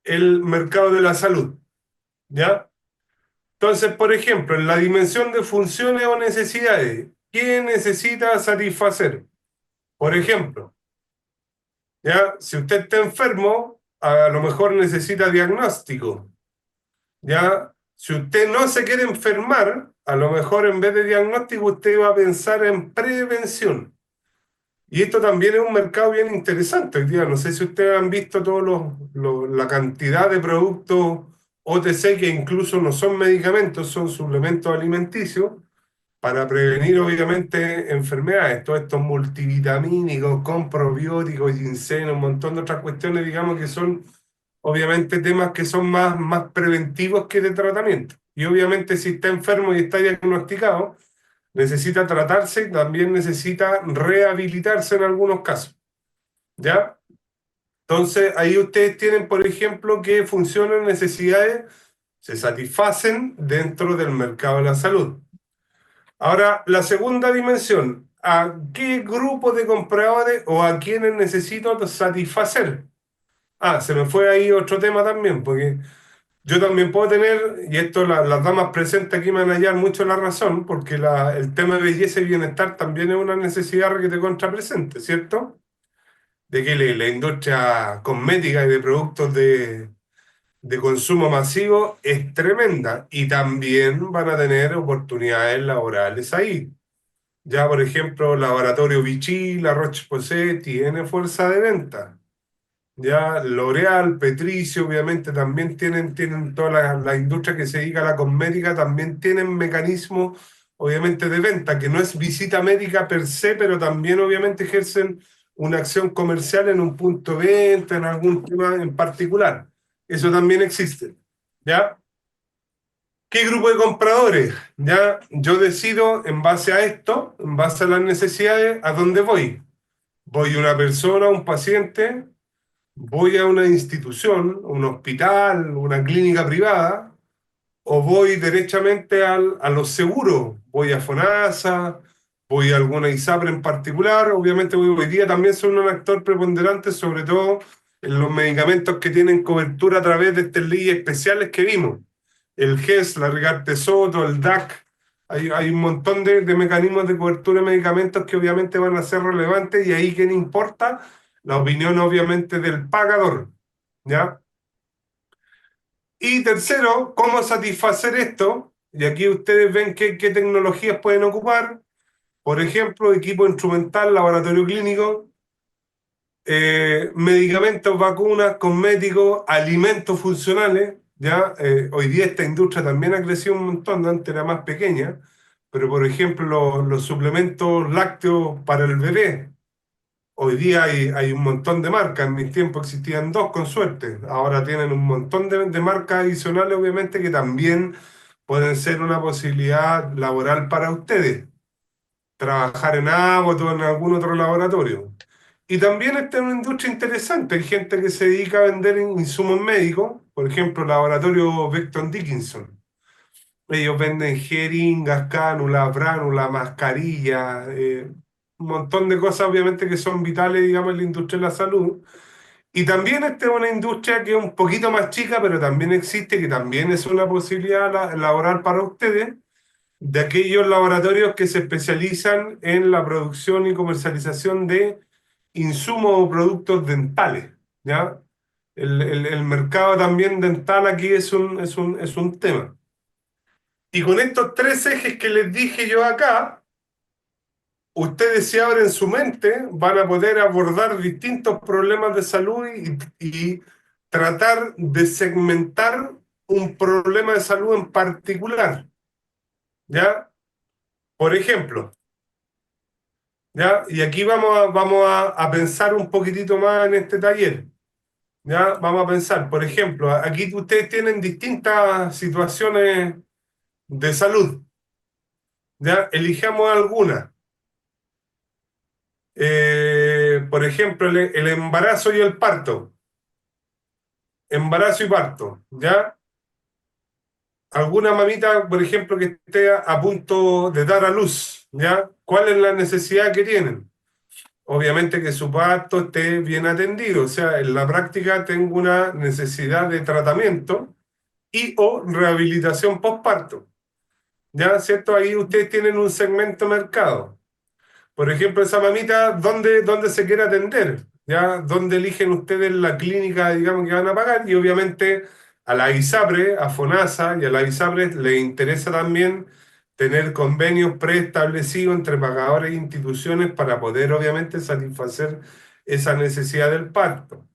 el mercado de la salud. ¿Ya? Entonces, por ejemplo, en la dimensión de funciones o necesidades, ¿qué necesita satisfacer? Por ejemplo, ¿ya? Si usted está enfermo, a lo mejor necesita diagnóstico, ¿ya? Si usted no se quiere enfermar, a lo mejor en vez de diagnóstico usted va a pensar en prevención. Y esto también es un mercado bien interesante hoy día. No sé si ustedes han visto la cantidad de productos OTC que incluso no son medicamentos, son suplementos alimenticios para prevenir obviamente enfermedades. Todos estos multivitamínicos con probióticos, ginseng, un montón de otras cuestiones, digamos que son obviamente temas que son más preventivos que de tratamiento. Y obviamente si está enfermo y está diagnosticado, necesita tratarse y también necesita rehabilitarse en algunos casos. ¿Ya? Entonces, ahí ustedes tienen, por ejemplo, qué funciones, necesidades se satisfacen dentro del mercado de la salud. Ahora, la segunda dimensión, ¿a qué grupo de compradores o a quiénes necesito satisfacer? Ah, se me fue ahí otro tema también, porque yo también puedo tener, y esto las damas presentes aquí me van a hallar mucho la razón, porque el tema de belleza y bienestar también es una necesidad que te contrapresente, ¿cierto? De que la industria cosmética y de productos de consumo masivo es tremenda y también van a tener oportunidades laborales ahí. Ya, por ejemplo, Laboratorio Vichy, La Roche-Posay tiene fuerza de venta. Ya, L'Oréal, Petricio, obviamente también tienen toda la industria que se dedica a la cosmética, también tienen mecanismos, obviamente, de venta, que no es visita médica per se, pero también obviamente ejercen una acción comercial en un punto de venta, en algún tema en particular. Eso también existe. ¿Ya? ¿Qué grupo de compradores? Ya, yo decido en base a esto, en base a las necesidades, a dónde voy. Voy una persona, un paciente, voy a una institución, un hospital, una clínica privada, o voy derechamente a los seguros. Voy a FONASA, voy a alguna ISAPRE en particular. Obviamente hoy día también son un actor preponderante, sobre todo en los medicamentos que tienen cobertura a través de estas leyes especiales que vimos. El GES, la Rigarte Soto, el DAC. Hay un montón de mecanismos de cobertura de medicamentos que obviamente van a ser relevantes y ahí quién importa la opinión obviamente del pagador. ¿Ya? Y tercero, ¿cómo satisfacer esto? Y aquí ustedes ven qué tecnologías pueden ocupar. Por ejemplo, equipo instrumental, laboratorio clínico, medicamentos, vacunas, cosméticos, alimentos funcionales. ¿Ya? Hoy día esta industria también ha crecido un montón, antes era más pequeña, pero por ejemplo los suplementos lácteos para el bebé. Hoy día hay un montón de marcas, en mis tiempos existían dos con suerte, ahora tienen un montón de marcas adicionales obviamente que también pueden ser una posibilidad laboral para ustedes, trabajar en Abbott o en algún otro laboratorio. Y también esta es una industria interesante, hay gente que se dedica a vender insumos médicos, por ejemplo, el laboratorio Becton Dickinson. Ellos venden jeringas, cánulas, bránulas, mascarillas, un montón de cosas obviamente que son vitales, digamos, en la industria de la salud. Y también esta es una industria que es un poquito más chica, pero también existe, que también es una posibilidad laboral para ustedes, de aquellos laboratorios que se especializan en la producción y comercialización de insumos o productos dentales, ¿ya? El mercado también dental aquí es un tema. Y con estos tres ejes que les dije yo acá, ustedes si abren su mente van a poder abordar distintos problemas de salud y tratar de segmentar un problema de salud en particular, ¿ya? Por ejemplo, ¿ya? Y aquí vamos a pensar un poquitito más en este taller, ¿ya? Vamos a pensar, por ejemplo, aquí ustedes tienen distintas situaciones de salud, ¿ya? Elijamos alguna. Por ejemplo, el embarazo y el parto. Embarazo y parto, ¿ya? Alguna mamita, por ejemplo, que esté a punto de dar a luz, ¿ya? ¿Cuál es la necesidad que tienen? Obviamente que su parto esté bien atendido, o sea, en la práctica tengo una necesidad de tratamiento y o rehabilitación postparto, ¿ya? ¿Cierto? Ahí ustedes tienen un segmento mercado. Por ejemplo, esa mamita, ¿dónde se quiere atender? ¿Ya? ¿Dónde eligen ustedes la clínica, digamos, que van a pagar? Y obviamente a la ISAPRE, a FONASA y a la ISAPRE les interesa también tener convenios preestablecidos entre pagadores e instituciones para poder, obviamente, satisfacer esa necesidad del parto.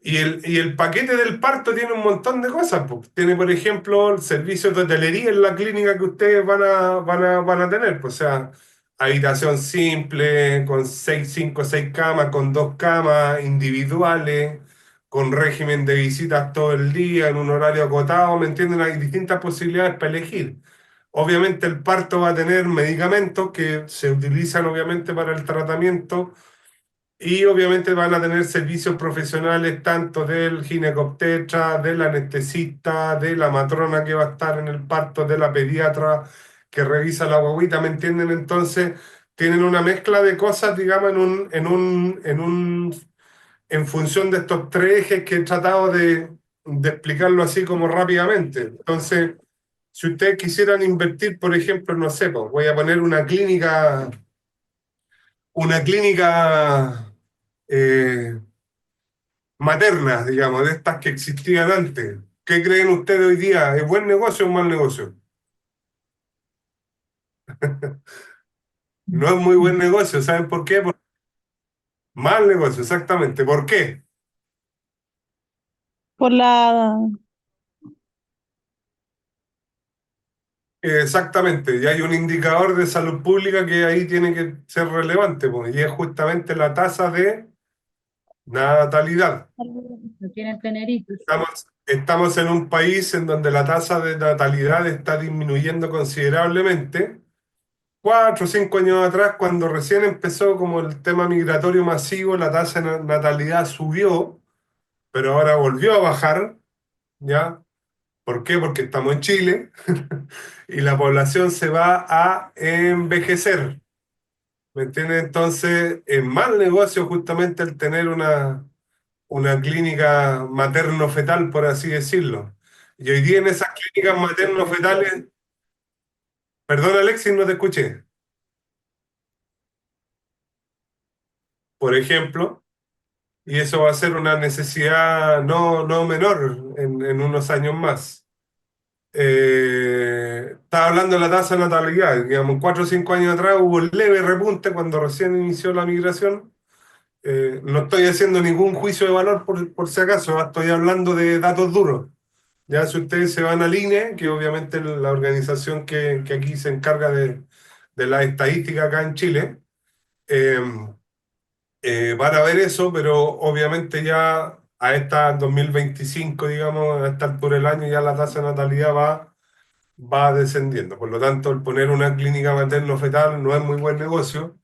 Y el paquete del parto tiene un montón de cosas, pues. Tiene, por ejemplo, el servicio de hotelería en la clínica que ustedes van a tener. Pues, o sea, habitación simple, con 5 o 6 camas, con 2 camas individuales, con régimen de visitas todo el día, en un horario acotado, ¿me entienden? Hay distintas posibilidades para elegir. Obviamente el parto va a tener medicamentos que se utilizan obviamente para el tratamiento y obviamente van a tener servicios profesionales tanto del ginecobstetra, del anestesista, de la matrona que va a estar en el parto, de la pediatra que revisa la guagüita, ¿me entienden? Entonces tienen una mezcla de cosas, digamos, en función de estos tres ejes que he tratado de explicarlo así como rápidamente. Entonces, si ustedes quisieran invertir, por ejemplo, no sé, pues voy a poner una clínica eh, maternas, digamos, de estas que existían antes. ¿Qué creen ustedes hoy día? ¿Es buen negocio o mal negocio? No es muy buen negocio, ¿saben por qué? Mal negocio, exactamente. ¿Por qué? Por la, Exactamente, y hay un indicador de salud pública que ahí tiene que ser relevante, pues, y es justamente la tasa de natalidad. No quieren tener hijos. Estamos en un país en donde la tasa de natalidad está disminuyendo considerablemente. 4 o 5 años atrás, cuando recién empezó como el tema migratorio masivo, la tasa de natalidad subió, pero ahora volvió a bajar, ¿ya? ¿Por qué? Porque estamos en Chile y la población se va a envejecer, ¿me entiendes? Entonces, es mal negocio justamente el tener una clínica materno-fetal, por así decirlo. Y hoy día en esas clínicas materno-fetales, perdón Alexis, no te escuché, por ejemplo. Y eso va a ser una necesidad no menor en unos años más. Estaba hablando de la tasa de natalidad, digamos, 4 o 5 años atrás hubo un leve repunte cuando recién inició la migración. No estoy haciendo ningún juicio de valor por si acaso, estoy hablando de datos duros. Ya si ustedes se van al INE, que obviamente es la organización que aquí se encarga de la estadística acá en Chile, eh, van a ver eso, pero obviamente ya a esta 2025, digamos, a esta altura del año, ya la tasa de natalidad va descendiendo. Por lo tanto, el poner una clínica materno-fetal no es muy buen negocio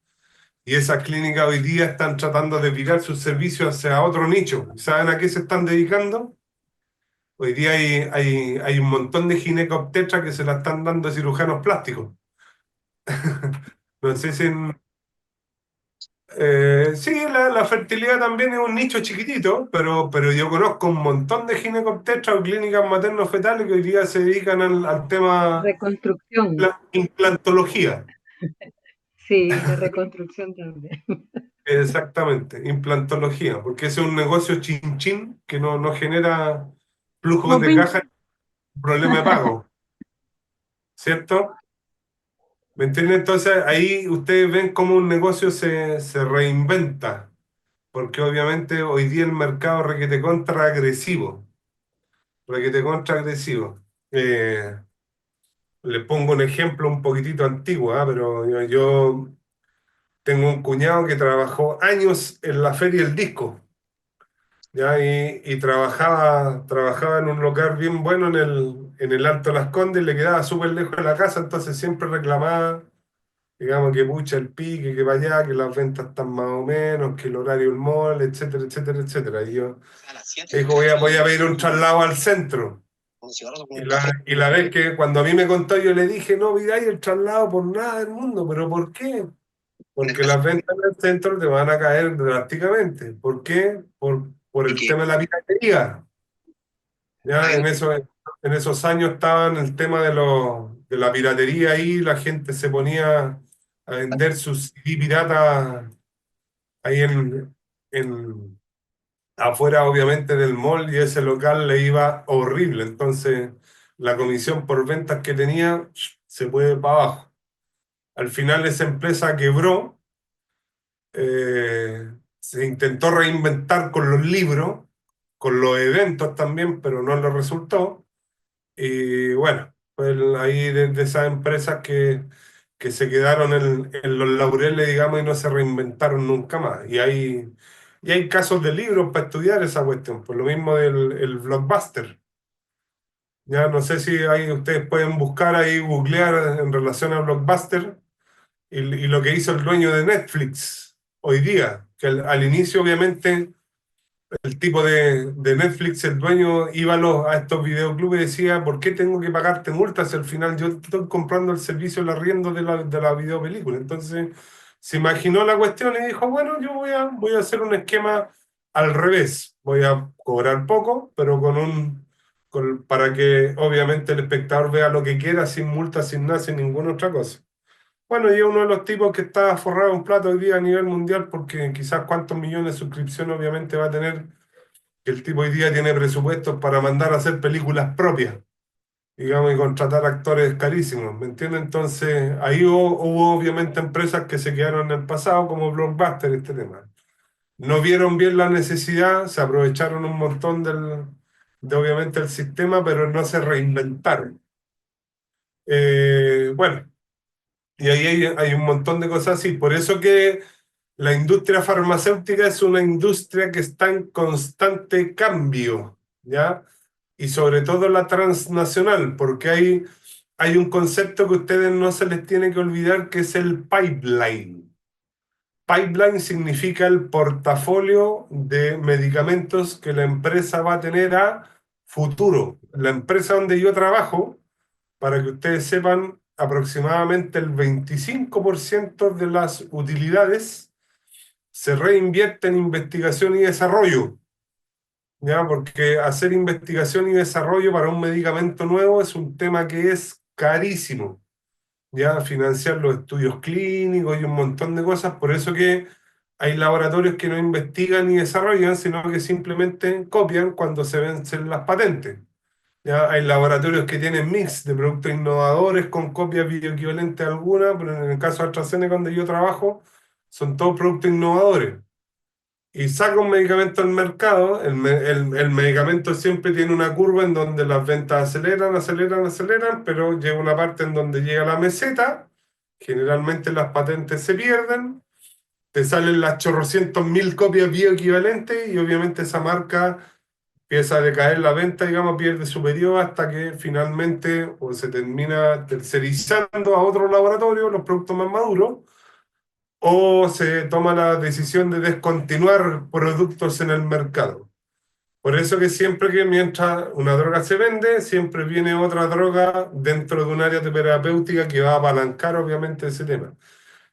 y esas clínicas hoy día están tratando de virar sus servicios hacia otro nicho. ¿Saben a qué se están dedicando? Hoy día hay un montón de ginecobstetras que se la están dando a cirujanos plásticos. No sé si Sí, la fertilidad también es un nicho chiquitito, pero yo conozco un montón de ginecobstetras o clínicas materno-fetales que hoy día se dedican al tema Reconstrucción, implantología. sí, de reconstrucción también. Exactamente, implantología, porque ese es un negocio chin-chin que no genera flujos Como de pin- caja ni problema de pago, ¿cierto? ¿Me entienden? Entonces ahí ustedes ven cómo un negocio se reinventa, porque obviamente hoy día el mercado requete contra agresivo, requete contra agresivo. Eh, Les pongo un ejemplo un poquitito antiguo, pero yo tengo un cuñado que trabajó años en la Feria del Disco. ¿Ya? Y trabajaba en un local bien bueno en el Alto Las Condes, y le quedaba súper lejos de la casa, entonces siempre reclamaba, digamos, que pucha el pique, que para allá, que las ventas están más o menos, que el horario del mall, etcétera, etcétera, etcétera. Y yo me dijo, voy a pedir un traslado al centro. Y la vez que cuando a mí me contó, yo le dije, no pidáis el traslado por nada del mundo, pero ¿por qué? Porque las ventas en el centro te van a caer drásticamente. ¿Por qué? Por el tema de la piratería. Ya en esos años estaban el tema de la piratería ahí, la gente se ponía a vender sus CD pirata ahí afuera, obviamente, del mall, y ese local le iba horrible. Entonces, la comisión por ventas que tenía se fue para abajo. Al final, esa empresa quebró. Se intentó reinventar con los libros, con los eventos también, pero no le resultó. Y bueno, pues ahí de esas empresas que se quedaron en los laureles, digamos, y no se reinventaron nunca más. Y hay casos de libros para estudiar esa cuestión, por lo mismo del el Blockbuster. Ya no sé si ahí ustedes pueden buscar ahí, googlear en relación a Blockbuster y lo que hizo el dueño de Netflix hoy día, que al inicio obviamente el tipo de Netflix, el dueño, iba a estos videoclubes y decía, ¿por qué tengo que pagarte multas si al final yo estoy comprando el servicio, el arriendo de la videopelícula? Entonces se imaginó la cuestión y dijo, bueno, yo voy a hacer un esquema al revés. Voy a cobrar poco, pero para que obviamente el espectador vea lo que quiera, sin multas, sin nada, sin ninguna otra cosa. Bueno, y es uno de los tipos que está forrado en plata hoy día a nivel mundial, porque quizás cuántos millones de suscripciones obviamente va a tener, que el tipo hoy día tiene presupuestos para mandar a hacer películas propias, digamos, y contratar actores carísimos, ¿me entiendes? Entonces, ahí hubo obviamente empresas que se quedaron en el pasado, como Blockbuster, este tema. No vieron bien la necesidad, se aprovecharon un montón de obviamente el sistema, pero no se reinventaron. Bueno, y ahí hay un montón de cosas así. Por eso que la industria farmacéutica es una industria que está en constante cambio, ¿ya? Y sobre todo la transnacional, porque hay un concepto que a ustedes no se les tiene que olvidar, que es el pipeline. Pipeline significa el portafolio de medicamentos que la empresa va a tener a futuro. La empresa donde yo trabajo, para que ustedes sepan, aproximadamente el 25% de las utilidades se reinvierte en investigación y desarrollo, ¿ya? Porque hacer investigación y desarrollo para un medicamento nuevo es un tema que es carísimo, ¿ya? Financiar los estudios clínicos y un montón de cosas, por eso que hay laboratorios que no investigan ni desarrollan, sino que simplemente copian cuando se vencen las patentes. Ya hay laboratorios que tienen mix de productos innovadores con copias bioequivalentes a alguna, pero en el caso de AstraZeneca, donde yo trabajo, son todos productos innovadores. Y saca un medicamento al mercado, el medicamento siempre tiene una curva en donde las ventas aceleran, aceleran, aceleran, pero llega una parte en donde llega la meseta, generalmente las patentes se pierden, te salen las chorrocientos mil copias bioequivalentes y obviamente esa marca empieza a decaer la venta, digamos, pierde su periodo hasta que finalmente o se termina tercerizando a otro laboratorio los productos más maduros, o se toma la decisión de descontinuar productos en el mercado. Por eso que siempre que mientras una droga se vende, siempre viene otra droga dentro de un área terapéutica que va a apalancar obviamente ese tema.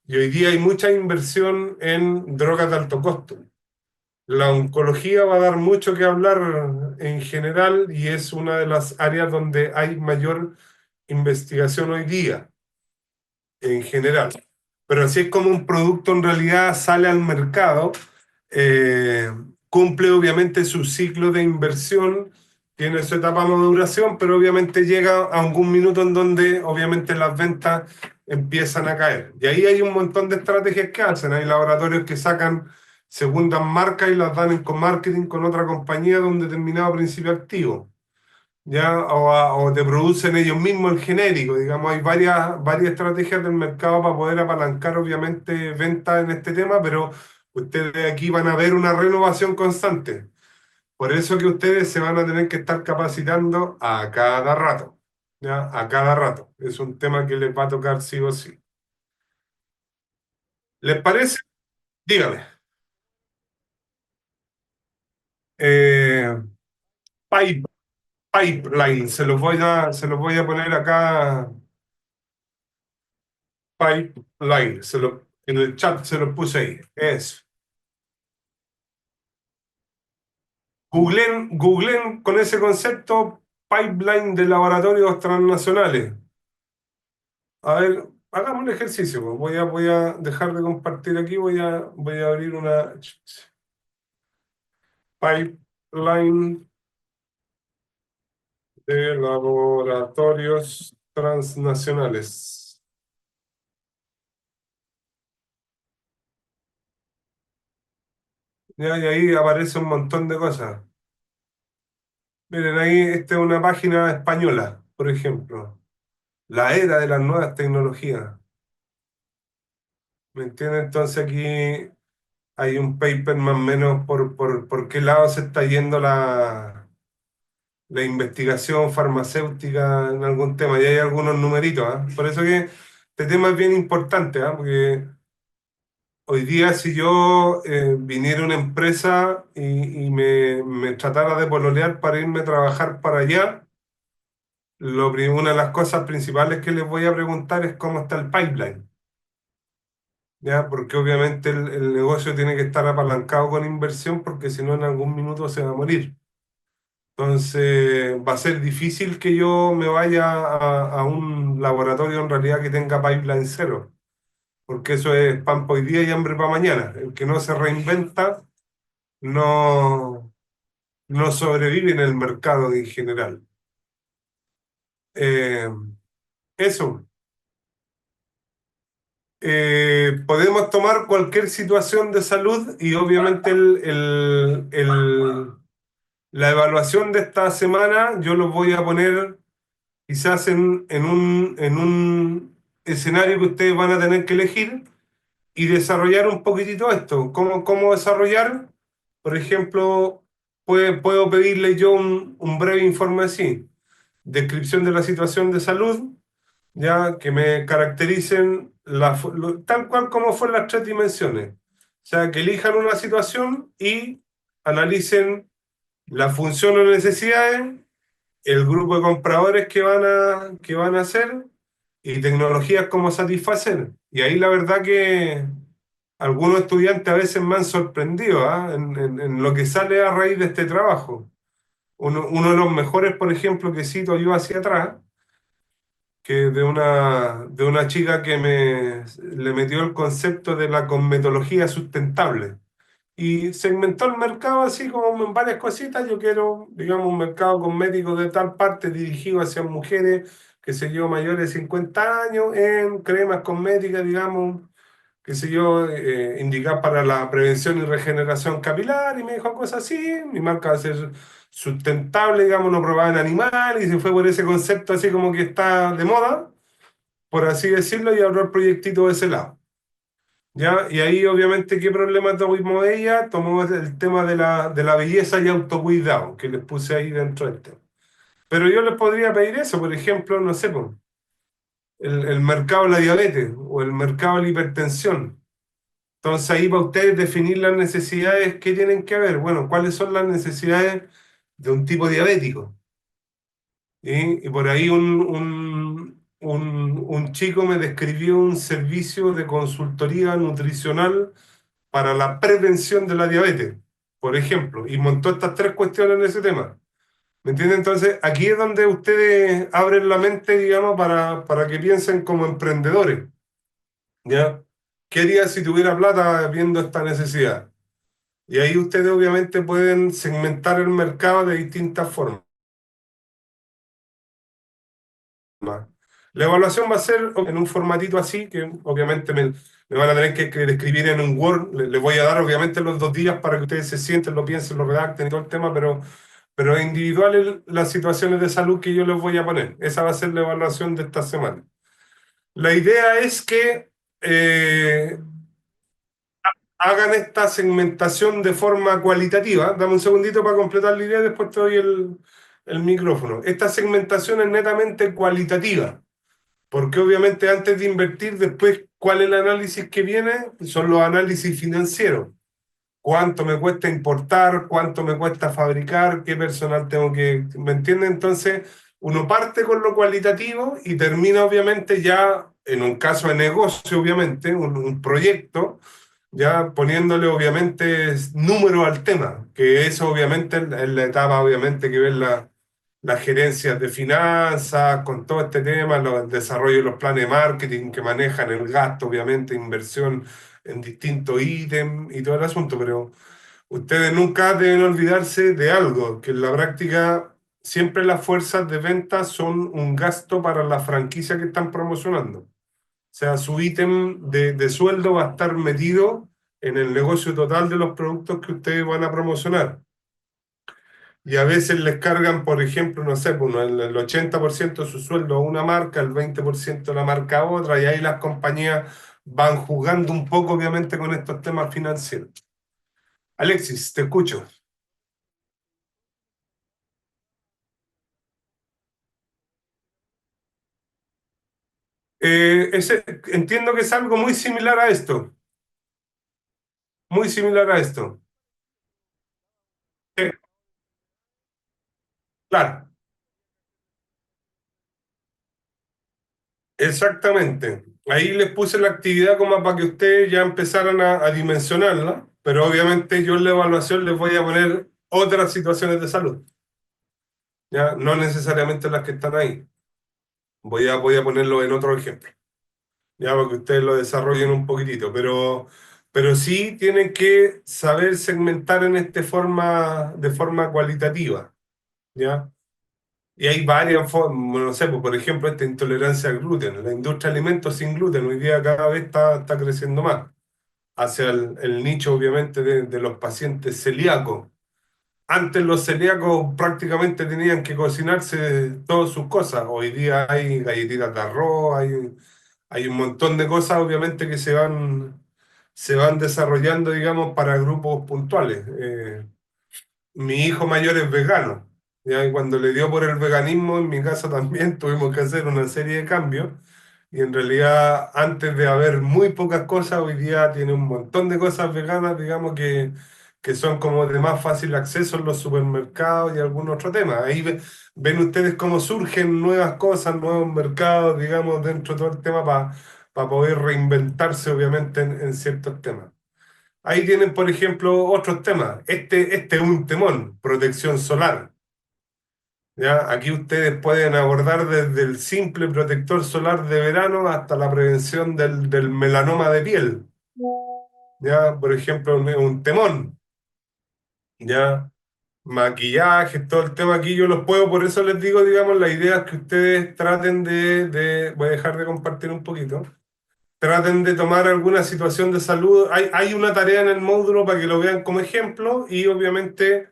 Y hoy día hay mucha inversión en drogas de alto costo. La oncología va a dar mucho que hablar en general y es una de las áreas donde hay mayor investigación hoy día, en general. Pero así es como un producto en realidad sale al mercado, eh, cumple obviamente su ciclo de inversión, tiene su etapa de maduración, pero obviamente llega a algún minuto en donde obviamente las ventas empiezan a caer. Y ahí hay un montón de estrategias que hacen. Hay laboratorios que sacan segundas marcas y las dan en co-marketing con otra compañía de un determinado principio activo. ¿Ya? O te producen ellos mismos el genérico, digamos, hay varias estrategias del mercado para poder apalancar obviamente ventas en este tema, pero ustedes aquí van a ver una renovación constante. Por eso que ustedes se van a tener que estar capacitando a cada rato, ¿ya? A cada rato. Es un tema que les va a tocar sí o sí. ¿Les parece? Dígame. Eh, pipe- pipeline, se los voy a poner acá. Pipeline, en el chat se lo puse ahí. Es. Googleen con ese concepto pipeline de laboratorios transnacionales. A ver, hagamos un ejercicio, pues. Voy a dejar de compartir aquí, voy a abrir una pipeline de laboratorios transnacionales. Ya, y ahí aparece un montón de cosas. Miren, ahí esta es una página española, por ejemplo. La era de las nuevas tecnologías. ¿Me entiendes? Entonces aquí hay un paper más o menos por qué lado se está yendo la investigación farmacéutica en algún tema. Y hay algunos numeritos, ¿ah? Por eso que este tema es bien importante, ¿ah? Porque hoy día si yo viniera a una empresa y me tratara de pololear para irme a trabajar para allá, una de las cosas principales que les voy a preguntar es cómo está el pipeline. ¿Ya? Porque obviamente el negocio tiene que estar apalancado con inversión porque si no en algún minuto se va a morir. Entonces va a ser difícil que yo me vaya a un laboratorio en realidad que tenga pipeline cero, porque eso es pan para hoy día y hambre para mañana. El que no se reinventa no, no sobrevive en el mercado en general. Eh, eso. Podemos tomar cualquier situación de salud y obviamente la evaluación de esta semana yo lo voy a poner quizás en un escenario que ustedes van a tener que elegir y desarrollar un poquitito esto. ¿Cómo desarrollar? Por ejemplo, puedo pedirle yo un breve informe así. Descripción de la situación de salud, ya que me caractericen tal cual como fue en las tres dimensiones. O sea, que elijan una situación y analicen la función o necesidades, el grupo de compradores que van a hacer y tecnologías como satisfacer. Y ahí la verdad que algunos estudiantes a veces me han sorprendido, ¿ah? En lo que sale a raíz de este trabajo. Uno de los mejores, por ejemplo, que cito yo hacia atrás, que de una chica que le metió el concepto de la cosmetología sustentable. Y segmentó el mercado así como en varias cositas. Yo quiero, digamos, un mercado cosmético de tal parte dirigido hacia mujeres, que sé yo, mayores de 50 años, en cremas cosméticas, digamos, qué sé yo, indicar para la prevención y regeneración capilar, y me dijo cosas así. Mi marca va a ser sustentable, digamos, no probada en animales, y se fue por ese concepto así como que está de moda, por así decirlo, y abrió el proyectito de ese lado. ¿Ya? Y ahí obviamente, ¿qué problema tuvimos ella? Tomó el tema de la belleza y autocuidado, que les puse ahí dentro del tema. Pero yo les podría pedir eso, por ejemplo, no sé, po, el mercado de la diabetes o el mercado de la hipertensión. Entonces ahí para ustedes definir las necesidades que tienen que ver. Bueno, ¿cuáles son las necesidades de un tipo diabético? Y por ahí un chico me describió un servicio de consultoría nutricional para la prevención de la diabetes, por ejemplo, y montó estas tres cuestiones en ese tema. ¿Me entienden? Entonces, aquí es donde ustedes abren la mente, digamos, para que piensen como emprendedores, ¿ya? ¿Qué haría si tuviera plata viendo esta necesidad? Y ahí ustedes obviamente pueden segmentar el mercado de distintas formas. La evaluación va a ser en un formatito así, que obviamente me van a tener que describir en un Word. Les voy a dar obviamente los 2 días para que ustedes se sienten, lo piensen, lo redacten y todo el tema, pero individual las situaciones de salud que yo les voy a poner. Esa va a ser la evaluación de esta semana. La idea es que hagan esta segmentación de forma cualitativa. Dame un segundito para completar la idea, después te doy el micrófono. Esta segmentación es netamente cualitativa, porque obviamente antes de invertir, después, ¿cuál es el análisis que viene? Son los análisis financieros. ¿Cuánto me cuesta importar? ¿Cuánto me cuesta fabricar? ¿Qué personal tengo que...? ¿Me entiende? Entonces, uno parte con lo cualitativo y termina obviamente ya, en un caso de negocio, obviamente, un proyecto, ya poniéndole obviamente número al tema, que eso obviamente es la etapa obviamente que ven las gerencias de finanzas, con todo este tema, el desarrollo de los planes de marketing que manejan el gasto, obviamente, inversión en distintos ítems y todo el asunto, pero ustedes nunca deben olvidarse de algo, que en la práctica siempre las fuerzas de venta son un gasto para la franquicia que están promocionando. O sea, su ítem de sueldo va a estar metido en el negocio total de los productos que ustedes van a promocionar. Y a veces les cargan, por ejemplo, no sé, pues, el 80% de su sueldo a una marca, el 20% a la marca a otra, y ahí las compañías van jugando un poco, obviamente, con estos temas financieros. Alexis, te escucho. Entiendo que es algo muy similar a esto, muy similar a esto. Eh, claro, exactamente. Ahí les puse la actividad como para que ustedes ya empezaran a dimensionarla, pero obviamente yo en la evaluación les voy a poner otras situaciones de salud, ¿ya? No necesariamente las que están ahí. Voy a ponerlo en otro ejemplo, ya para que ustedes lo desarrollen un poquitito, pero sí tienen que saber segmentar en de forma cualitativa, ¿ya? Y hay varias formas, no sé, pues, por ejemplo, esta intolerancia al gluten. La industria de alimentos sin gluten hoy día cada vez está creciendo más hacia el nicho, obviamente, de los pacientes celíacos. Antes los celíacos prácticamente tenían que cocinarse todas sus cosas. Hoy día hay galletitas de arroz, hay un montón de cosas, obviamente, que se van desarrollando, digamos, para grupos puntuales. Mi hijo mayor es vegano, ¿ya? Y cuando le dio por el veganismo, en mi casa también tuvimos que hacer una serie de cambios. Y en realidad, antes de haber muy pocas cosas, hoy día tiene un montón de cosas veganas, digamos, que son como de más fácil acceso en los supermercados y algún otro tema. Ahí ven ustedes cómo surgen nuevas cosas, nuevos mercados, digamos, dentro de todo el tema para poder reinventarse, obviamente, en ciertos temas. Ahí tienen, por ejemplo, otros temas. Este es un temón, protección solar. ¿Ya? Aquí ustedes pueden abordar desde el simple protector solar de verano hasta la prevención del melanoma de piel. ¿Ya? Por ejemplo, un temón. ¿Ya? Maquillaje, todo el tema aquí yo los puedo, por eso les digo, digamos, la idea es que ustedes traten voy a dejar de compartir un poquito, traten de tomar alguna situación de salud. Hay una tarea en el módulo para que lo vean como ejemplo y obviamente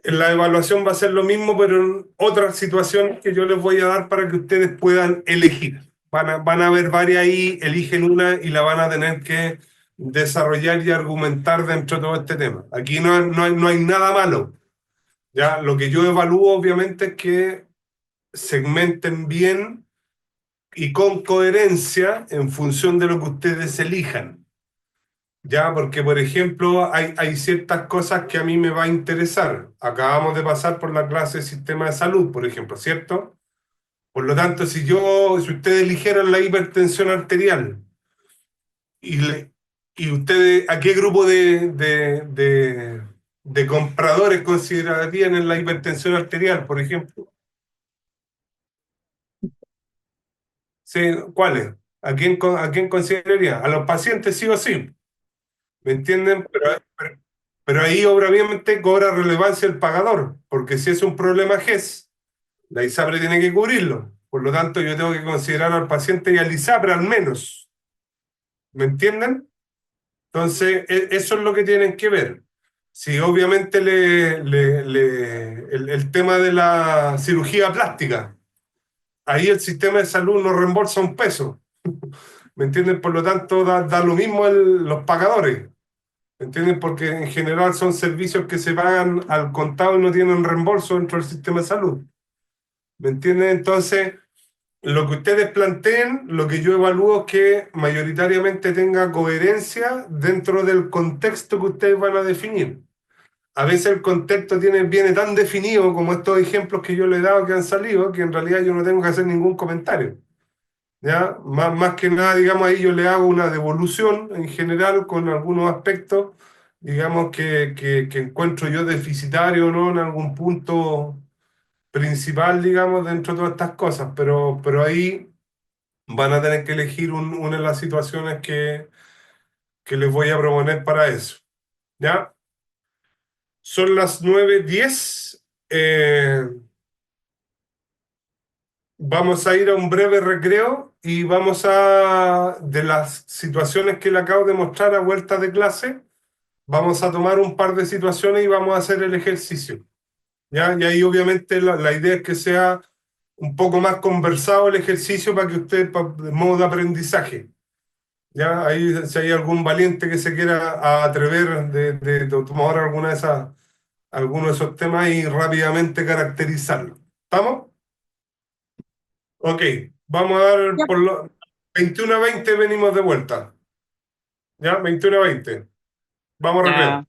en la evaluación va a ser lo mismo, pero en otras situaciones que yo les voy a dar para que ustedes puedan elegir. Van a ver varias ahí, eligen una y la van a tener que desarrollar y argumentar dentro de todo este tema. Aquí no hay nada malo. ¿Ya? Lo que yo evalúo obviamente es que segmenten bien y con coherencia en función de lo que ustedes elijan. Ya, porque por ejemplo, hay ciertas cosas que a mí me va a interesar. Acabamos de pasar por la clase de sistema de salud, por ejemplo, ¿cierto? Por lo tanto, si ustedes eligieran la hipertensión arterial y, y ustedes, ¿a qué grupo de compradores considerarían en la hipertensión arterial, por ejemplo? Sí, ¿cuáles? ¿A quién consideraría? A los pacientes sí o sí, ¿me entienden? Pero ahí obviamente cobra relevancia el pagador, porque si es un problema GES, la ISAPRE tiene que cubrirlo. Por lo tanto, yo tengo que considerar al paciente y al ISAPRE al menos, ¿me entienden? Entonces, eso es lo que tienen que ver. Si obviamente el tema de la cirugía plástica, ahí el sistema de salud no reembolsa un peso, ¿me entienden? Por lo tanto, da lo mismo los pagadores, ¿me entienden? Porque en general son servicios que se pagan al contado y no tienen reembolso dentro del sistema de salud, ¿me entienden? Entonces, lo que ustedes planteen, lo que yo evalúo es que mayoritariamente tenga coherencia dentro del contexto que ustedes van a definir. A veces el contexto viene tan definido como estos ejemplos que yo le he dado que han salido, que en realidad yo no tengo que hacer ningún comentario. ¿Ya? Más que nada, digamos, ahí yo le hago una devolución en general con algunos aspectos, digamos, que encuentro yo deficitario o no en algún punto principal, digamos, dentro de todas estas cosas, pero ahí van a tener que elegir una de las situaciones que les voy a proponer para eso. ¿Ya? Son las 9:10. Vamos a ir a un breve recreo y de las situaciones que le acabo de mostrar a vuelta de clase, vamos a tomar un par de situaciones y vamos a hacer el ejercicio. ¿Ya? Y ahí obviamente la idea es que sea un poco más conversado el ejercicio para que usted, de modo de aprendizaje. Ya, ahí si hay algún valiente que se quiera atrever de tomar alguno de esos temas y rápidamente caracterizarlo. ¿Estamos? Ok, vamos a dar Ya. por lo 21:20 venimos de vuelta. ¿Ya? 21:20. Vamos a recreo. Ya.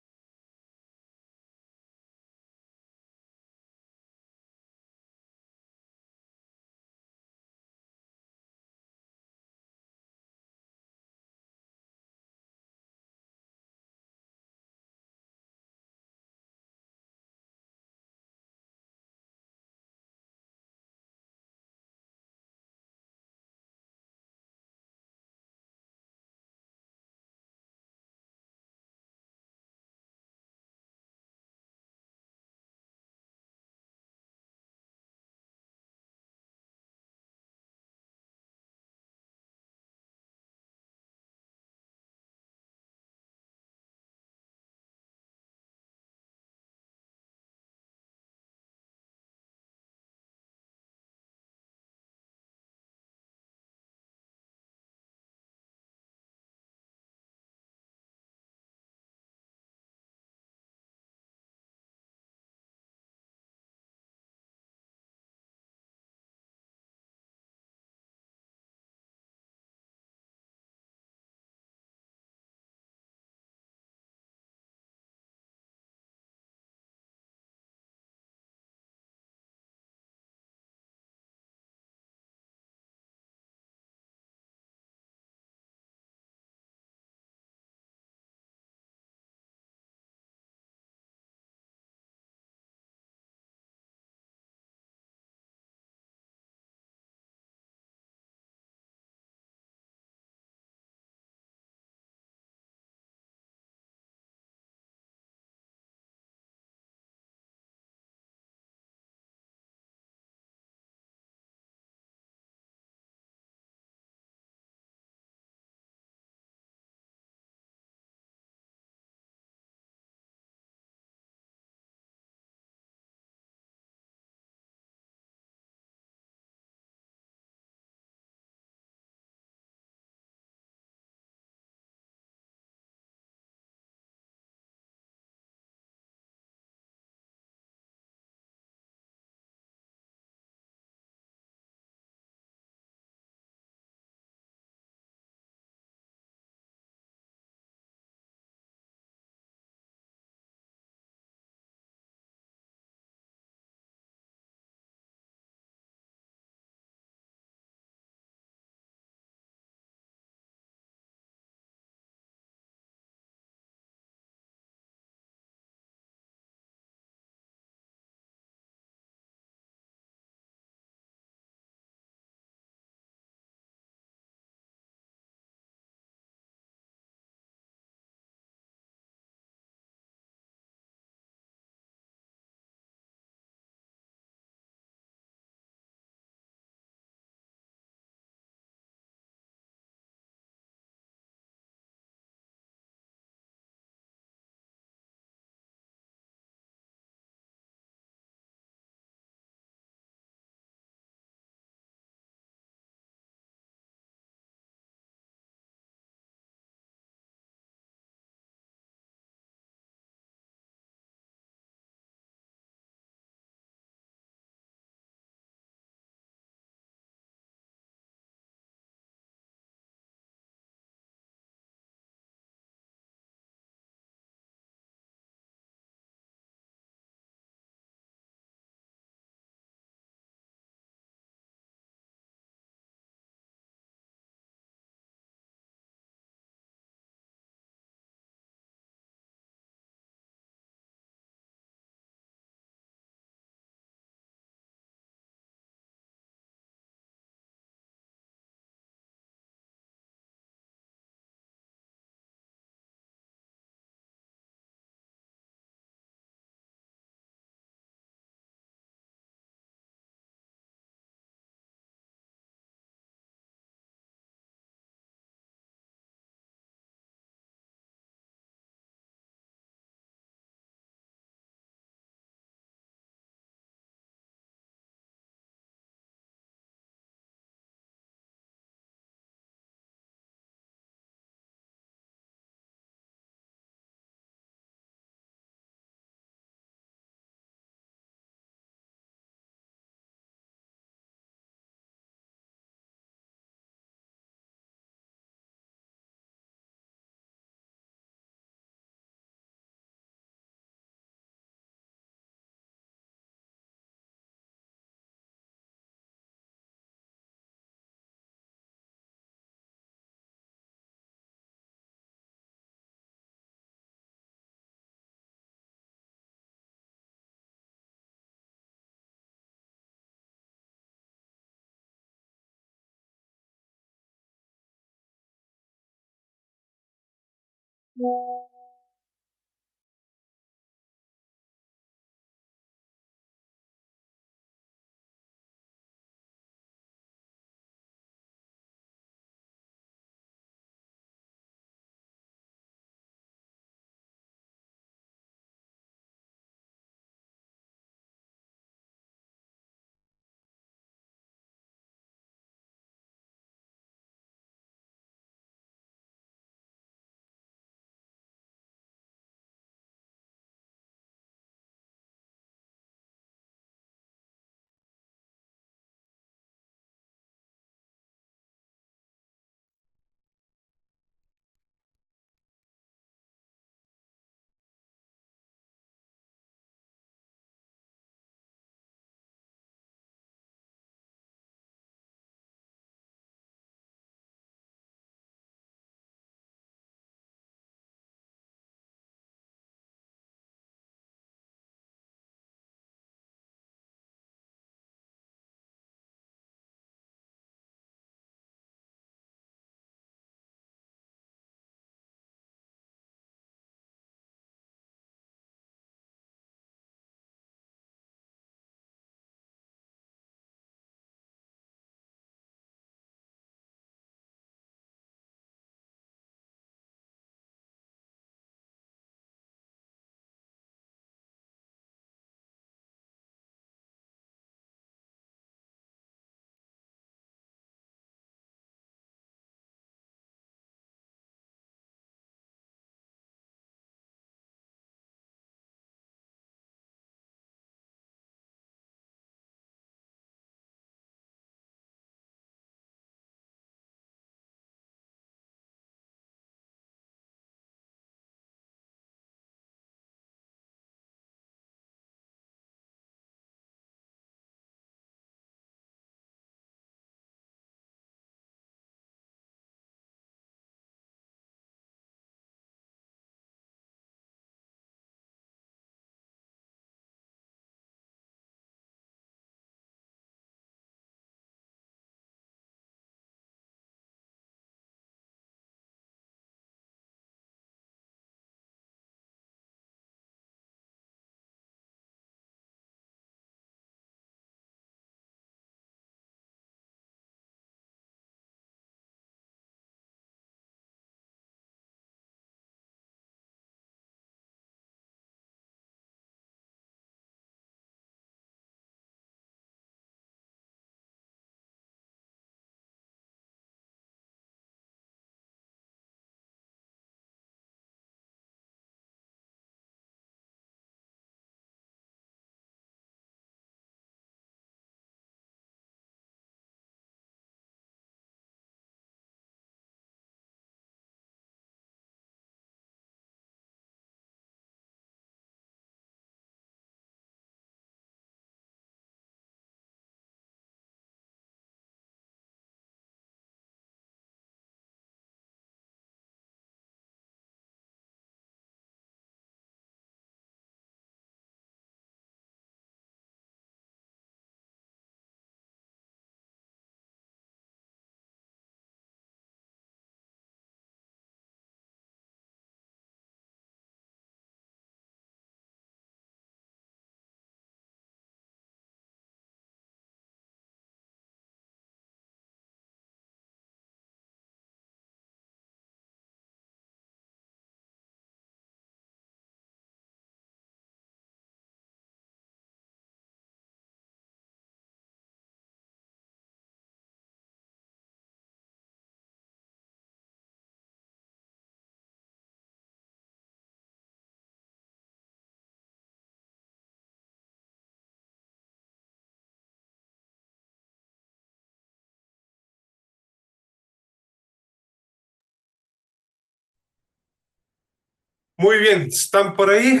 Muy bien, ¿están por ahí?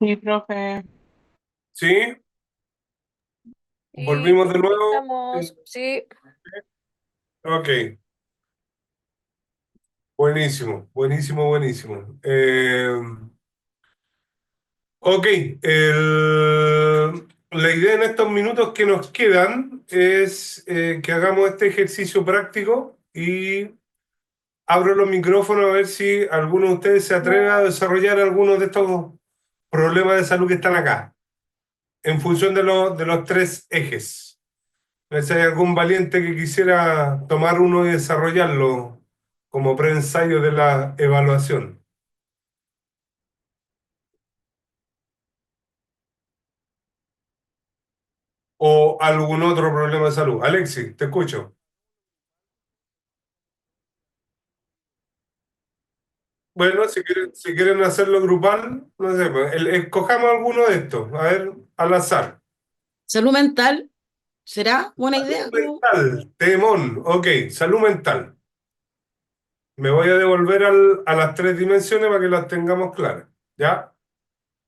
Sí, profe. ¿Sí? Y ¿Volvimos de nuevo? estamos, sí, Ok, buenísimo, buenísimo, buenísimo. Ok, la idea en estos minutos que nos quedan es que hagamos este ejercicio práctico y abro los micrófonos a ver si alguno de ustedes se atreve a desarrollar algunos de estos problemas de salud que están acá, en función de los tres ejes. A ver si hay algún valiente que quisiera tomar uno y desarrollarlo como preensayo de la evaluación. O algún otro problema de salud. Alexis, te escucho. Bueno, si quieren hacerlo grupal, no sé, pues, escojamos alguno de estos, a ver, al azar. Salud mental, ¿será buena idea? Salud mental, temón, ok, salud mental. Me voy a devolver a las tres dimensiones para que las tengamos claras, ¿ya?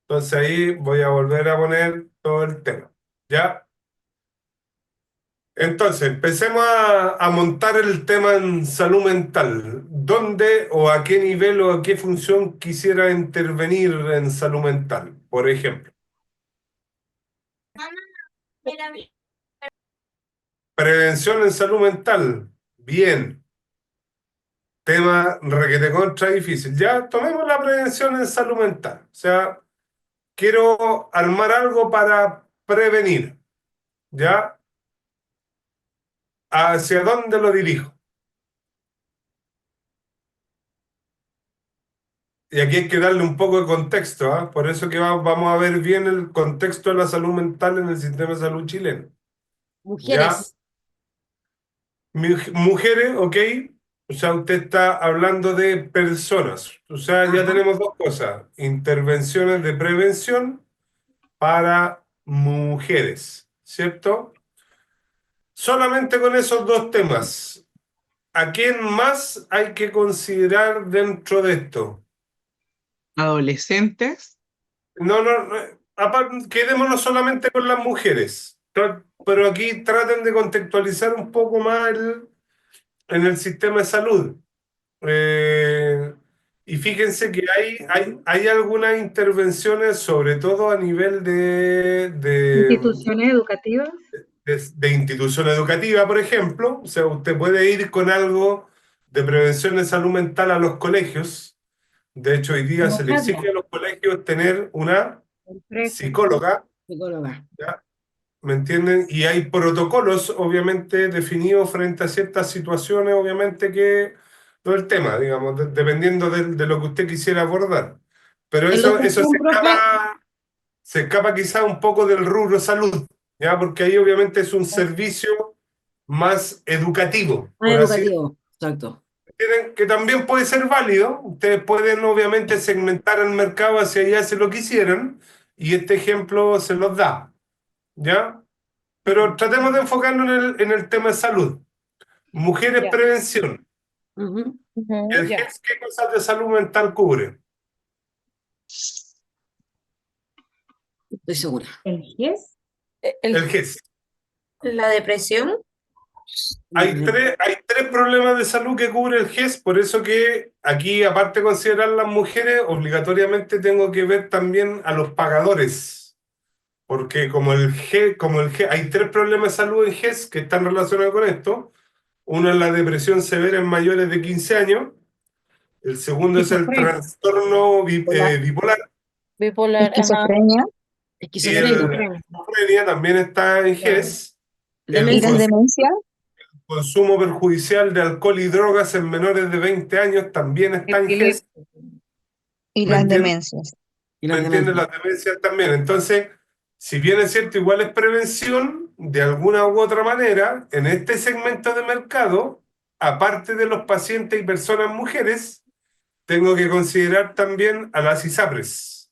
Entonces ahí voy a volver a poner todo el tema, ¿ya? Entonces, empecemos a montar el tema en salud mental. ¿Dónde o a qué nivel o a qué función quisiera intervenir en salud mental, por ejemplo? Prevención en salud mental. Bien. Tema requete contra difícil. Ya tomemos la prevención en salud mental. O sea, quiero armar algo para prevenir. ¿Ya? ¿Hacia dónde lo dirijo? Y aquí hay que darle un poco de contexto, ¿ah? Por eso que vamos a ver bien el contexto de la salud mental en el sistema de salud chileno. ¿Ya? Mujeres. Mujeres, ok. O sea, usted está hablando de personas. O sea, ya Ajá. tenemos dos cosas. Intervenciones de prevención para mujeres, ¿cierto? Solamente con esos dos temas. ¿A quién más hay que considerar dentro de esto? Adolescentes. No, no, no, quedémonos solamente con las mujeres. Pero aquí traten de contextualizar un poco más en el sistema de salud. Eh, y fíjense que hay algunas intervenciones, sobre todo a nivel Instituciones educativas. de institución educativa, por ejemplo. O sea, usted puede ir con algo de prevención de salud mental a los colegios. De hecho, hoy día se le exige a los colegios tener una psicóloga, Psicóloga. ¿ya? ¿Me entienden? Y hay protocolos, obviamente, definidos frente a ciertas situaciones, obviamente, que todo el tema, digamos, dependiendo de lo que usted quisiera abordar. Pero En la eso educación, profe, se escapa quizá un poco del rubro salud, ¿ya? Porque ahí obviamente es un servicio más educativo, más por así educativo. Exacto. que también puede ser válido. Ustedes pueden obviamente segmentar el mercado hacia allá si lo quisieran, y este ejemplo se los da, ¿ya? Pero tratemos de enfocarnos en el tema de salud. Mujeres, Ya. prevención. Ujú. ¿El Ya. GES qué cosas de salud mental cubre? Estoy segura. ¿El GES? El GES. La depresión. Hay tres problemas de salud que cubre el GES, por eso que aquí, aparte de considerar las mujeres, obligatoriamente tengo que ver también a los pagadores. Porque como el G, hay tres problemas de salud en GES que están relacionados con esto. Uno es la depresión severa en mayores de 15 años. El segundo es el Esquizofrenia. trastorno Hola. bipolar. Bipolar. Ajá. Esquizofrenia Y Esquizofrenia. la esquizofrenia también está en GES. El y las Demencia. demencias, consumo perjudicial de alcohol y drogas en menores de 20 años también está en GES. Epilepsia. y ¿Me las entiendes? demencias. Y ¿Me las entiendes? demencias. Las demencias también. Entonces, si bien es cierto, igual es prevención, de alguna u otra manera, en este segmento de mercado, aparte de los pacientes y personas mujeres, tengo que considerar también a las ISAPRES.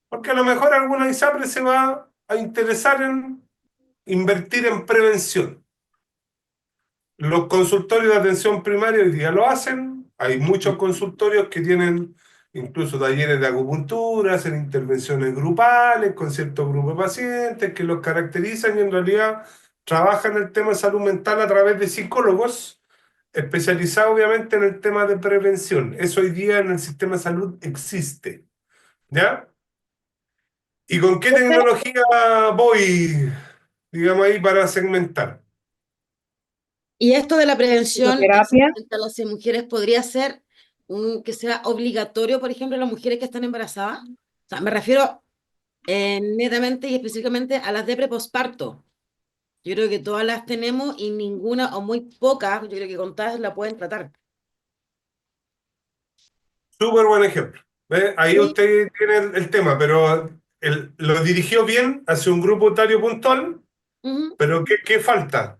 Porque a lo mejor alguna ISAPRES se va a interesar en invertir en prevención. Los consultorios de atención primaria hoy día lo hacen. Hay muchos consultorios que tienen incluso talleres de acupuntura, hacen intervenciones grupales con ciertos grupos de pacientes que los caracterizan y en realidad trabajan el tema de salud mental a través de psicólogos especializados obviamente en el tema de prevención. Eso hoy día en el sistema de salud existe, ¿ya? ¿Y con qué tecnología voy, digamos ahí, para segmentar? Y esto de la prevención Psicoterapia. entre las mujeres podría ser que sea obligatorio, por ejemplo, a las mujeres que están embarazadas. O sea, me refiero netamente y específicamente a las de posparto. Yo creo que todas las tenemos y ninguna o muy pocas, yo creo que contadas la pueden tratar. Súper buen ejemplo. ¿Ve? Ahí Sí. usted tiene el tema, pero lo dirigió bien hacia un grupo etario puntual, Ujú. pero ¿qué falta?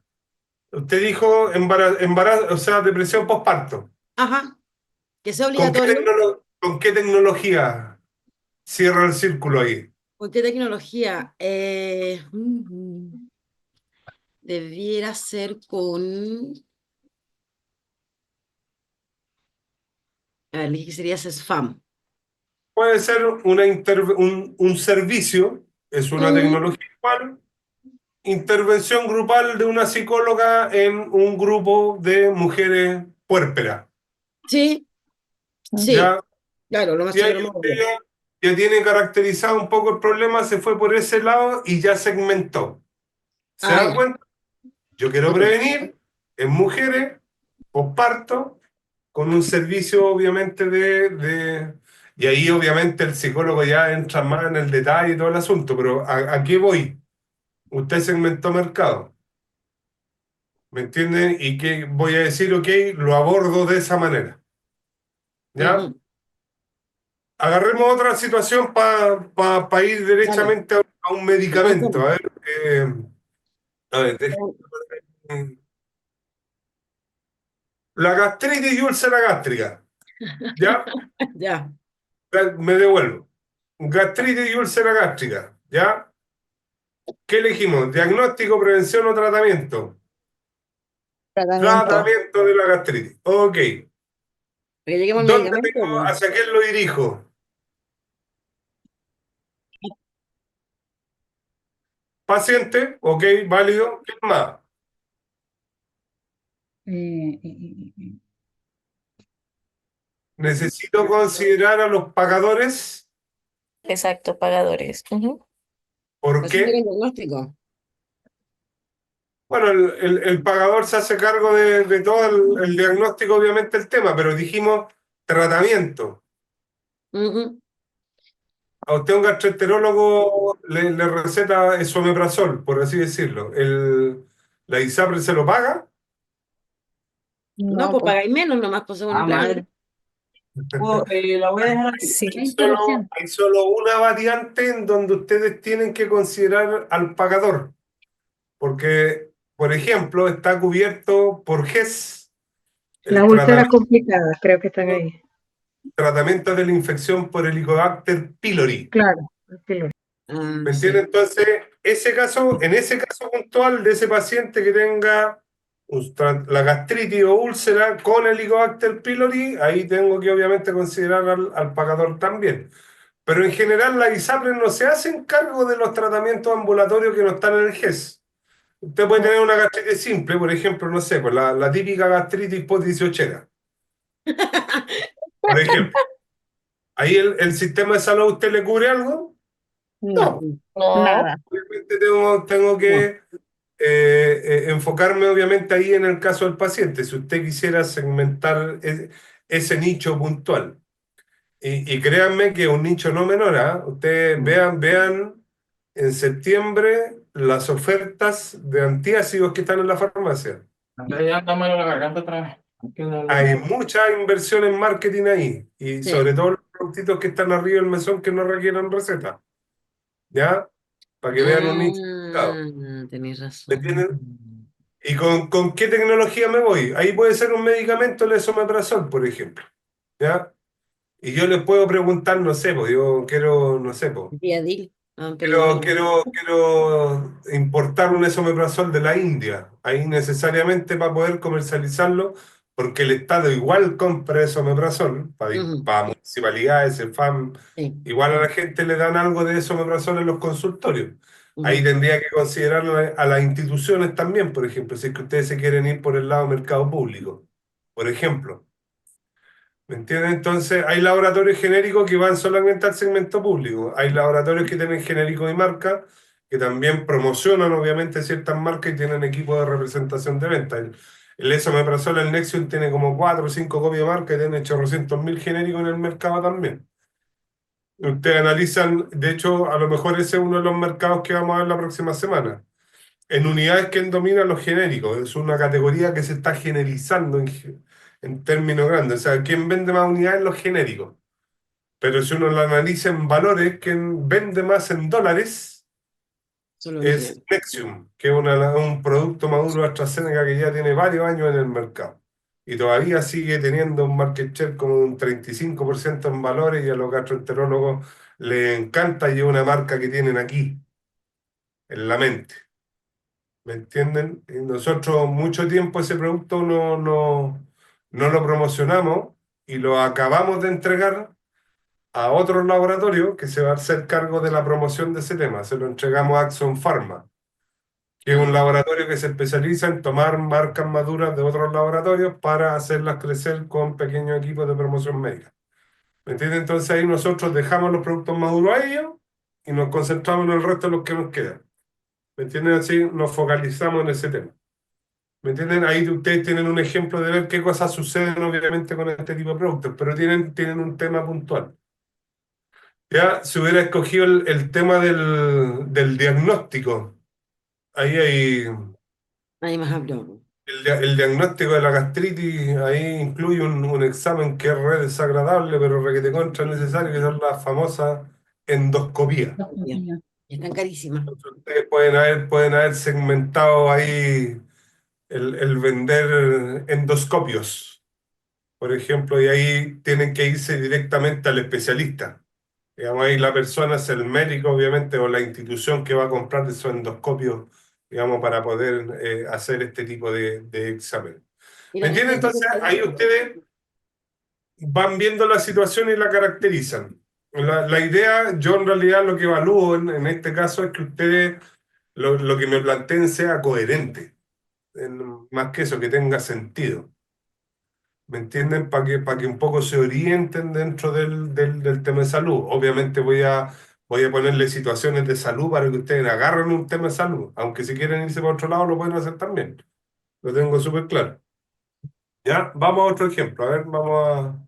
Usted dijo embarazo, o sea, depresión postparto. Ajá, que sea ¿Con qué, obligatorio. con qué tecnología cierra el círculo ahí? ¿Con qué tecnología? Debiera ser con... A ver, dije que sería SESFAM. Puede ser un servicio, es una Ujú. tecnología igual, intervención grupal de una psicóloga en un grupo de mujeres puérperas. Sí, sí, ¿Ya? claro, lo más Y ahí seguro, lo más usted obvio. ya tiene caracterizado un poco el problema, se fue por ese lado y ya segmentó. ¿Se Ah, da ya. cuenta? Yo quiero Ok. prevenir en mujeres, posparto, con un servicio obviamente Y ahí obviamente el psicólogo ya entra más en el detalle y todo el asunto, pero ¿a qué voy? Usted segmentó mercado, ¿me entienden? Y que voy a decir, ok, lo abordo de esa manera, ¿ya? Ujú. Agarremos otra situación para ir Dale, derechamente a un medicamento. avancemos. A ver, la gastritis y úlcera gástrica, ¿ya? Ya, Me devuelvo. Gastritis y úlcera gástrica, ¿ya? ¿Qué elegimos? ¿Diagnóstico, prevención o tratamiento? tratamiento. Tratamiento de la gastritis. Ok. Que lleguemos al ¿Dónde medicamento, tengo, pues. hacia quién lo dirijo? Paciente, ok, válido. ¿Qué más? eh, Necesito considerar a los pagadores. Exacto, pagadores. Ujú. ¿Por Así llega qué? el diagnóstico. Bueno, el pagador se hace cargo de todo el diagnóstico, obviamente, el tema, pero dijimos tratamiento. Ujú. A usted un gastroenterólogo le receta esomeprazol, por así decirlo. ¿La ISAPRE se lo paga? No, No, pues pues. pagáis menos nomás, pues según el Ah, plan. madre. La voy a dejar aquí. Sí. $20%. Hay solo una variante en donde ustedes tienen que considerar al pagador, porque, por ejemplo, está cubierto por GES Las el úlceras complicadas, creo que están ahí. tratamiento de la infección por Helicobacter pylori. Claro, el pylori. Ah, ¿Me entiende? sí. Entonces, en ese caso puntual de ese paciente que tenga la gastritis o úlcera con Helicobacter pylori, ahí tengo que obviamente considerar al pagador también. Pero en general la ISAPRE no se hace cargo de los tratamientos ambulatorios que no están en el GES. Usted puede tener una gastritis simple, por ejemplo, no sé, pues la típica gastritis post-18, por ejemplo. ¿Ahí el sistema de salud a usted le cubre algo? No, No. No, nada. Obviamente tengo que No. enfocarme obviamente ahí en el caso del paciente, si usted quisiera segmentar ese nicho puntual. Y créanme que es un nicho no menor, ¿ah? Ustedes vean en septiembre las ofertas de antiácidos que están en la farmacia. Ya anda mal la garganta otra vez. Hay mucha inversión en marketing ahí, y Sí. sobre todo los productitos que están arriba del mesón que no requieren receta, ¿ya? Para que vean un nicho de mercado. Tenéis ¿Me razón. entienden? ¿Y con qué tecnología me voy? Ahí puede ser un medicamento, el esomeprazol, por ejemplo, ¿ya? Y yo les puedo preguntar, no sé, pues yo quiero, no sé, pues, Viadil. Ah, pero no. quiero importar un esomeprazol de la India. Ahí necesariamente para poder comercializarlo, porque el Estado igual compra esomeprazol, Ujú. para municipalidades, el FAM, Sí. igual a la gente le dan algo de esomeprazol en los consultorios. Ahí Ujú. tendría que considerar a las instituciones también, por ejemplo, si es que ustedes se quieren ir por el lado mercado público, por ejemplo. ¿Me entiendes? Entonces, hay laboratorios genéricos que van solamente al segmento público. Hay laboratorios que tienen genérico y marca, que también promocionan, obviamente, ciertas marcas y tienen equipo de representación de venta. El esomeprazol, el Nexium, tiene como 4 o 5 copias de marca y tiene 800.000 genéricos en el mercado también. Ustedes analizan, de hecho, a lo mejor ese es uno de los mercados que vamos a ver la próxima semana. En unidades, ¿quién domina los genéricos? Es una categoría que se está generalizando en términos grandes. O sea, ¿quién vende más unidades? Los genéricos. Pero si uno lo analiza en valores, quien vende más en dólares Son los es originales. Nexium, que es un producto maduro de AstraZeneca que ya tiene varios años en el mercado. Y todavía sigue teniendo un market share como de un 35% en valores y a los gastroenterólogos les encanta y es una marca que tienen aquí, en la mente. ¿Me entienden? Y nosotros mucho tiempo ese producto no lo promocionamos y lo acabamos de entregar a otro laboratorio que se va a hacer cargo de la promoción de ese tema. Se lo entregamos a Axon Pharma, que es un laboratorio que se especializa en tomar marcas maduras de otros laboratorios para hacerlas crecer con pequeños equipos de promoción médica. ¿Me entienden? Entonces ahí nosotros dejamos los productos maduros a ellos y nos concentramos en el resto de los que nos quedan. ¿Me entienden? Así nos focalizamos en ese tema. ¿Me entienden? Ahí ustedes tienen un ejemplo de ver qué cosas suceden obviamente con este tipo de productos, pero tienen un tema puntual. Ya, si hubiera escogido el tema del diagnóstico, ahí hay Nadie más habló. el diagnóstico de la gastritis, ahí incluye un examen que es re desagradable, pero requete contra necesario, que son las famosas endoscopías. Endoscopía. Y están carísimas. Ustedes pueden haber segmentado ahí el vender endoscopios, por ejemplo, y ahí tienen que irse directamente al especialista. Digamos, ahí la persona es el médico, obviamente, o la institución que va a comprar esos endoscopios, digamos, para poder hacer este tipo de examen. Y ¿Me la entienden? gente Entonces, ahí ustedes van viendo la situación y la caracterizan. La idea, yo en realidad lo que evalúo en este caso es que ustedes lo que me planteen sea coherente, más que eso, que tenga sentido. ¿Me entienden? Para que un poco se orienten dentro del tema de salud. Obviamente voy a ponerle situaciones de salud para que ustedes agarren un tema de salud. Aunque si quieren irse por otro lado, lo pueden hacer también. Lo tengo súper claro. Ya, vamos a otro ejemplo. A ver, vamos a...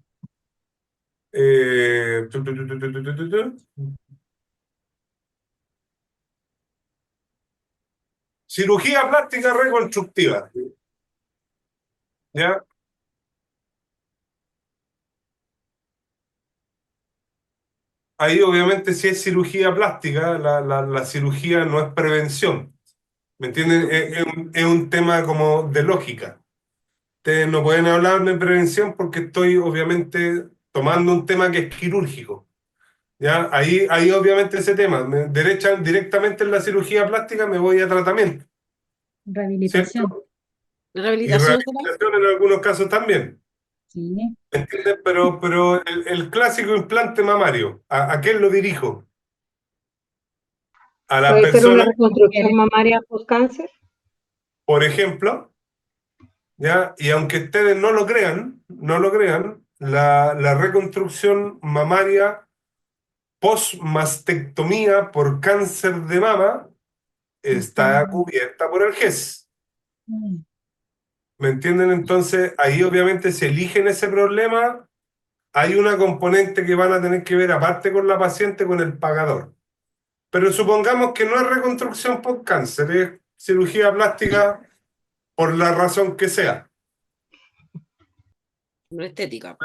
Cirugía plástica reconstructiva. ¿Ya? Ahí obviamente si es cirugía plástica, la cirugía no es prevención. ¿Me entienden? Es un tema como de lógica. Ustedes no pueden hablar de prevención porque estoy obviamente tomando un tema que es quirúrgico. ¿Ya? Ahí obviamente ese tema. Directamente en la cirugía plástica me voy a tratamiento, Rehabilitación. ¿cierto? La Y rehabilitación será. rehabilitación en algunos casos también. Sí. ¿Me entiendes? Pero el clásico implante mamario, ¿a quién lo dirijo? A las Puede ser una personas, reconstrucción Mujeres. mamaria post-cáncer. por ejemplo, ¿ya? Y aunque ustedes no lo crean, la reconstrucción mamaria post-mastectomía por cáncer de mama está Ujú. cubierta por el GES. Mm. ¿Me entienden? Entonces, ahí obviamente si eligen ese problema, hay una componente que van a tener que ver aparte con la paciente, con el pagador. Pero supongamos que no es reconstrucción por cáncer, es cirugía plástica por la razón que sea. Una estética.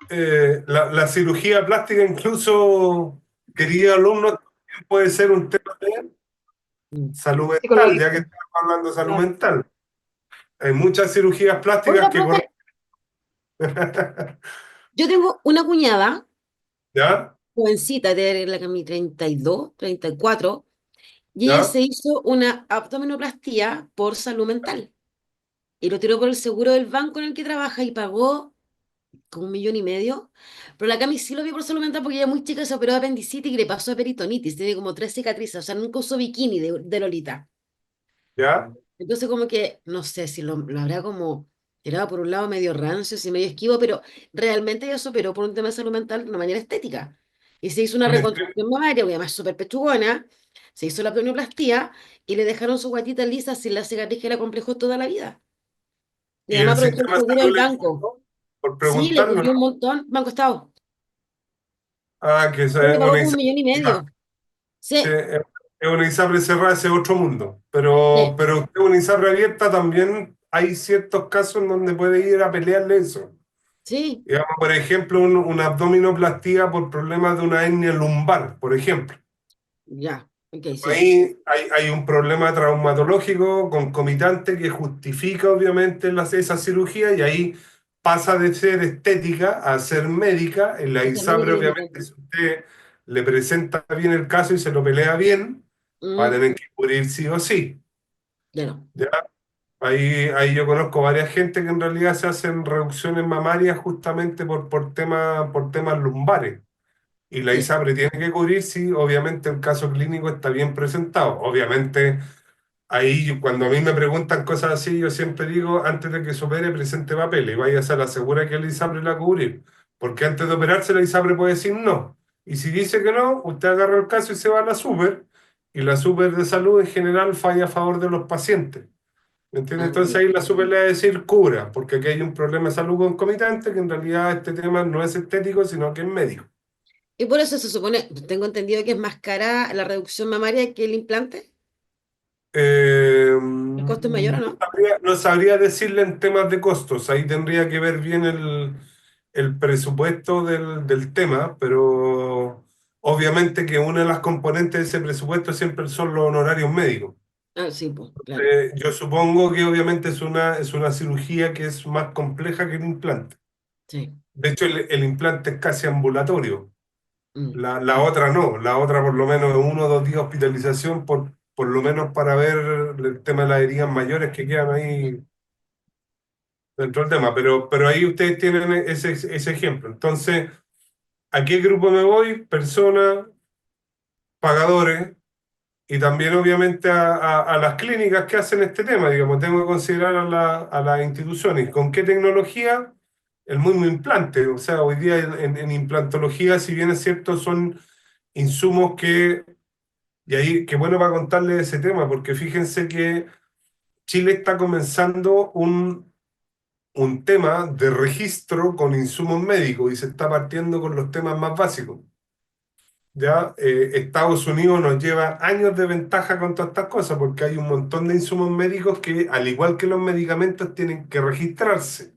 La cirugía plástica, incluso, queridos alumnos, también puede ser un tema de Mm. salud mental, ya Psicológico. que estamos hablando de salud Claro. mental. Hay muchas cirugías plásticas Oiga, que profe, yo tengo una cuñada, ¿Ya? jovencita, de la que mi 32, 34, y ella ¿Ya? se hizo una abdominoplastía por salud mental. Y lo tiró por el seguro del banco en el que trabaja y pagó como 1,5 millones. Pero la Cami sí lo vio por salud mental porque ella muy chica se operó de apendicitis y le pasó peritonitis. Tiene como 3 cicatrices. O sea, nunca usó bikini de Lolita. ¿Ya? Entonces, como que no sé si lo habrá como tirado por un lado medio rancio y medio esquivo, pero realmente ella se operó por un tema de salud mental de una manera estética. Y se hizo una Me- reconstrucción mamaria, porque además es súper pechugona, se hizo la abdominoplastia y le dejaron su guatita lisa sin la cicatriz que la complejó toda la vida. Y ¿Y además el aprovechó el sistema de seguro salud del le banco. cubrió? Por Sí, le preguntarlo, cubrió un ¿no? montón, Banco Estado. Ah, que esa Creo es que pagó una como un ISAPRE millón y cerrada. medio. Sí, Sí, es una ISAPRE cerrada, ese es otro mundo. sí, Pero usted una ISAPRE abierta también hay ciertos casos en donde puede ir a pelearle eso. sí, Digamos, por ejemplo, una abdominoplastía por problemas de una hernia lumbar, por ejemplo. ya, ok, sí. Ahí hay un problema traumatológico concomitante que justifica obviamente esa cirugía y ahí pasa de ser estética a ser médica. En la Esa médica ISAPRE, y obviamente, si usted le presenta bien el caso y se lo pelea bien, va a mm, tener que cubrir sí o sí. ya no. ¿Ya? Ahí yo conozco varias gente que en realidad se hacen reducciones mamarias justamente por temas lumbares. Y la Sí. ISAPRE tiene que cubrir si obviamente el caso clínico está bien presentado. Obviamente, ahí cuando a mí me preguntan cosas así, yo siempre digo, antes de que se opere, presente papeles y vaya a ser la segura que la ISAPRE la va a cubrir. Porque antes de operarse, la ISAPRE puede decir no. Y si dice que no, usted agarra el caso y se va a la super. Y la super de salud en general falla a favor de los pacientes. ¿Me entiende? Ah, Entonces ya. ahí la super le va a decir cubra, porque aquí hay un problema de salud concomitante que en realidad este tema no es estético, sino que es médico. Y por eso se supone, tengo entendido que es más cara la reducción mamaria que el implante. ¿El costo es mayor o no? No sabría decirle en temas de costos, ahí tendría que ver bien el presupuesto del tema, pero obviamente que una de las componentes de ese presupuesto siempre son los honorarios médicos. Ah, sí, pues, claro. Yo supongo que obviamente es una cirugía que es más compleja que el implante. Sí. De hecho, el implante es casi ambulatorio. Mm, La otra no, la otra por lo menos es 1 o 2 días de hospitalización, por lo menos para ver el tema de las heridas mayores que quedan ahí dentro del tema. Pero ahí ustedes tienen ese ejemplo. Entonces, ¿a qué grupo me voy? Personas, pagadores y también obviamente a las clínicas que hacen este tema. Digamos, tengo que considerar a las instituciones. ¿Con qué tecnología? El mismo implante. O sea, hoy día en implantología, si bien es cierto, son insumos que. Y ahí, qué bueno para contarles ese tema, porque fíjense que Chile está comenzando un tema de registro con insumos médicos y se está partiendo con los temas más básicos. Ya, Estados Unidos nos lleva años de ventaja con todas estas cosas, porque hay un montón de insumos médicos que, al igual que los medicamentos, tienen que registrarse.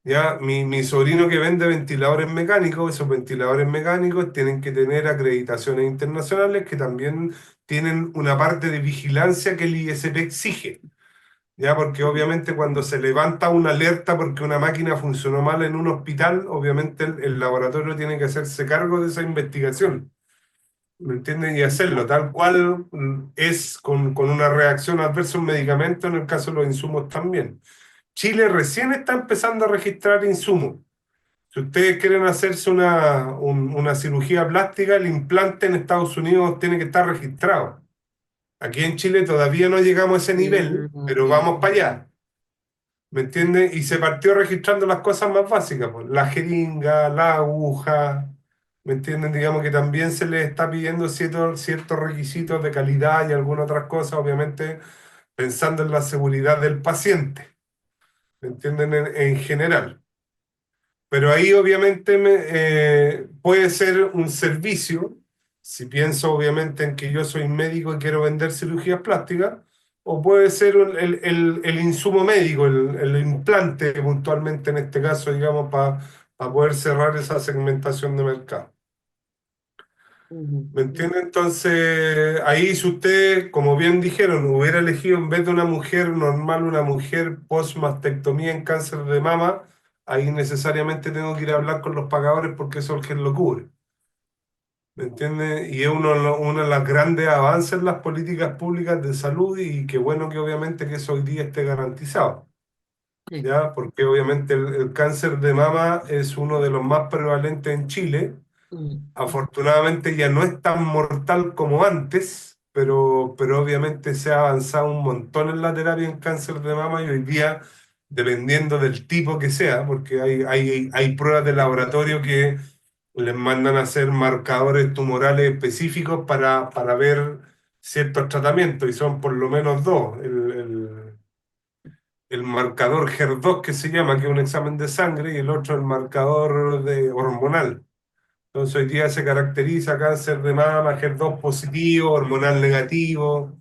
Ya, mi sobrino que vende ventiladores mecánicos, esos ventiladores mecánicos tienen que tener acreditaciones internacionales que también tienen una parte de vigilancia que el ISP exige. Ya, porque obviamente cuando se levanta una alerta porque una máquina funcionó mal en un hospital, obviamente el laboratorio tiene que hacerse cargo de esa investigación. ¿Me entienden? Y hacerlo tal cual es con una reacción adversa a un medicamento, en el caso de los insumos también. Chile recién está empezando a registrar insumos. Si ustedes quieren hacerse una cirugía plástica, el implante en Estados Unidos tiene que estar registrado. Aquí en Chile todavía no llegamos a ese nivel, pero ya. vamos para allá. ¿Me entiendes? Y se partió registrando las cosas más básicas, pues, la jeringa, la aguja. ¿Me entienden? Digamos que también se les está pidiendo ciertos requisitos de calidad y algunas otras cosas, obviamente pensando en la seguridad del paciente. ¿Me entienden? En general. Pero ahí obviamente puede ser un servicio, si pienso obviamente en que yo soy médico y quiero vender cirugías plásticas, o puede ser el insumo médico, el implante puntualmente en este caso, digamos, para poder cerrar esa segmentación de mercado. Ujú. ¿Me entiende? Entonces, ahí si usted, como bien dijeron, hubiera elegido en vez de una mujer normal, una mujer post-mastectomía en cáncer de mama, ahí necesariamente tengo que ir a hablar con los pagadores porque eso el GEL lo cubre. ¿Me entiende? Y es uno de los grandes avances en las políticas públicas de salud y qué bueno que obviamente que eso hoy día esté garantizado. Sí. ¿Ya? Porque obviamente el cáncer de mama es uno de los más prevalentes en Chile. Mm, Afortunadamente ya no es tan mortal como antes, pero obviamente se ha avanzado un montón en la terapia en cáncer de mama y hoy día dependiendo del tipo que sea, porque hay pruebas de laboratorio que les mandan a hacer marcadores tumorales específicos para ver ciertos tratamientos, y son por lo menos dos. El marcador HER2 que se llama, que es un examen de sangre, y el otro el marcador hormonal. Entonces hoy día se caracteriza cáncer de mama, HER2 positivo, hormonal negativo,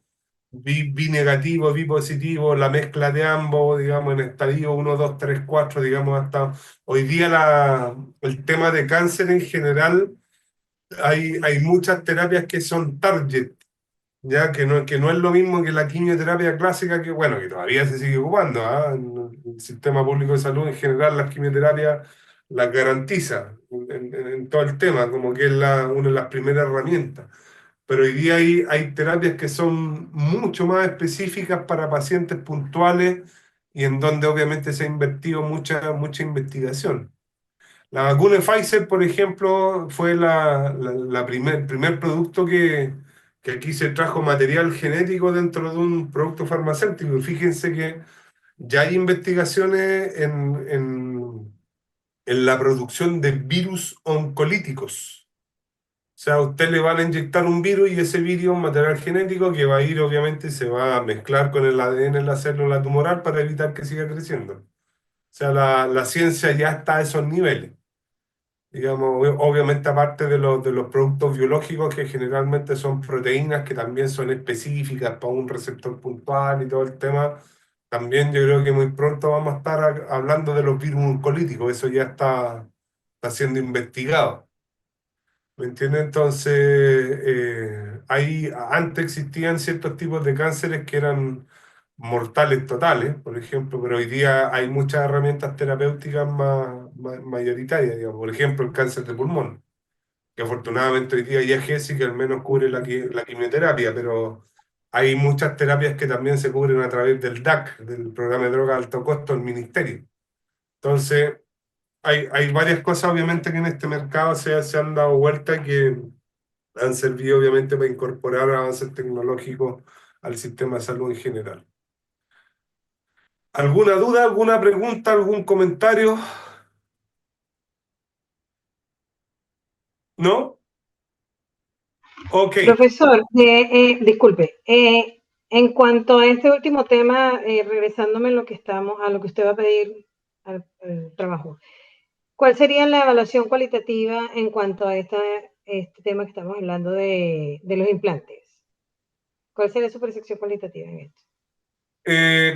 B negativo, B positivo, la mezcla de ambos, digamos, en estadio 1, 2, 3, 4, digamos, hasta hoy día el tema de cáncer en general, hay muchas terapias que son target, ya que no es lo mismo que la quimioterapia clásica, que bueno, que todavía se sigue ocupando, ¿ah? En el sistema público de salud en general las quimioterapias las garantiza en todo el tema, como que es una de las primeras herramientas. Pero hoy día hay terapias que son mucho más específicas para pacientes puntuales y en donde obviamente se ha invertido mucha investigación. La vacuna de Pfizer, por ejemplo, fue el primer producto que aquí se trajo material genético dentro de un producto farmacéutico. Y fíjense que ya hay investigaciones en la producción de virus oncolíticos. O sea, a usted le van a inyectar un virus y ese virus es un material genético que va a ir, obviamente, se va a mezclar con el ADN en la célula tumoral para evitar que siga creciendo. O sea, la ciencia ya está a esos niveles. Digamos, obviamente aparte de los productos biológicos que generalmente son proteínas que también son específicas para un receptor puntual y todo el tema, también yo creo que muy pronto vamos a estar hablando de los virus oncolíticos, eso ya está siendo investigado. ¿Me entiendes? Entonces, antes existían ciertos tipos de cánceres que eran mortales totales, por ejemplo, pero hoy día hay muchas herramientas terapéuticas mayoritarias, digamos. Por ejemplo, el cáncer de pulmón, que afortunadamente hoy día ya es GESI, que al menos cubre la quimioterapia, pero hay muchas terapias que también se cubren a través del DAC, del Programa de Drogas de Alto Costo del Ministerio. Entonces, hay varias cosas obviamente que en este mercado se han dado vuelta, que han servido obviamente para incorporar avances tecnológicos al sistema de salud en general. ¿Alguna duda, alguna pregunta, algún comentario? ¿No? Ok. Profesor, disculpe, en cuanto a este último tema, regresándome a lo que usted va a pedir al trabajo, ¿cuál sería la evaluación cualitativa en cuanto a este tema que estamos hablando de los implantes? ¿Cuál sería su percepción cualitativa en esto?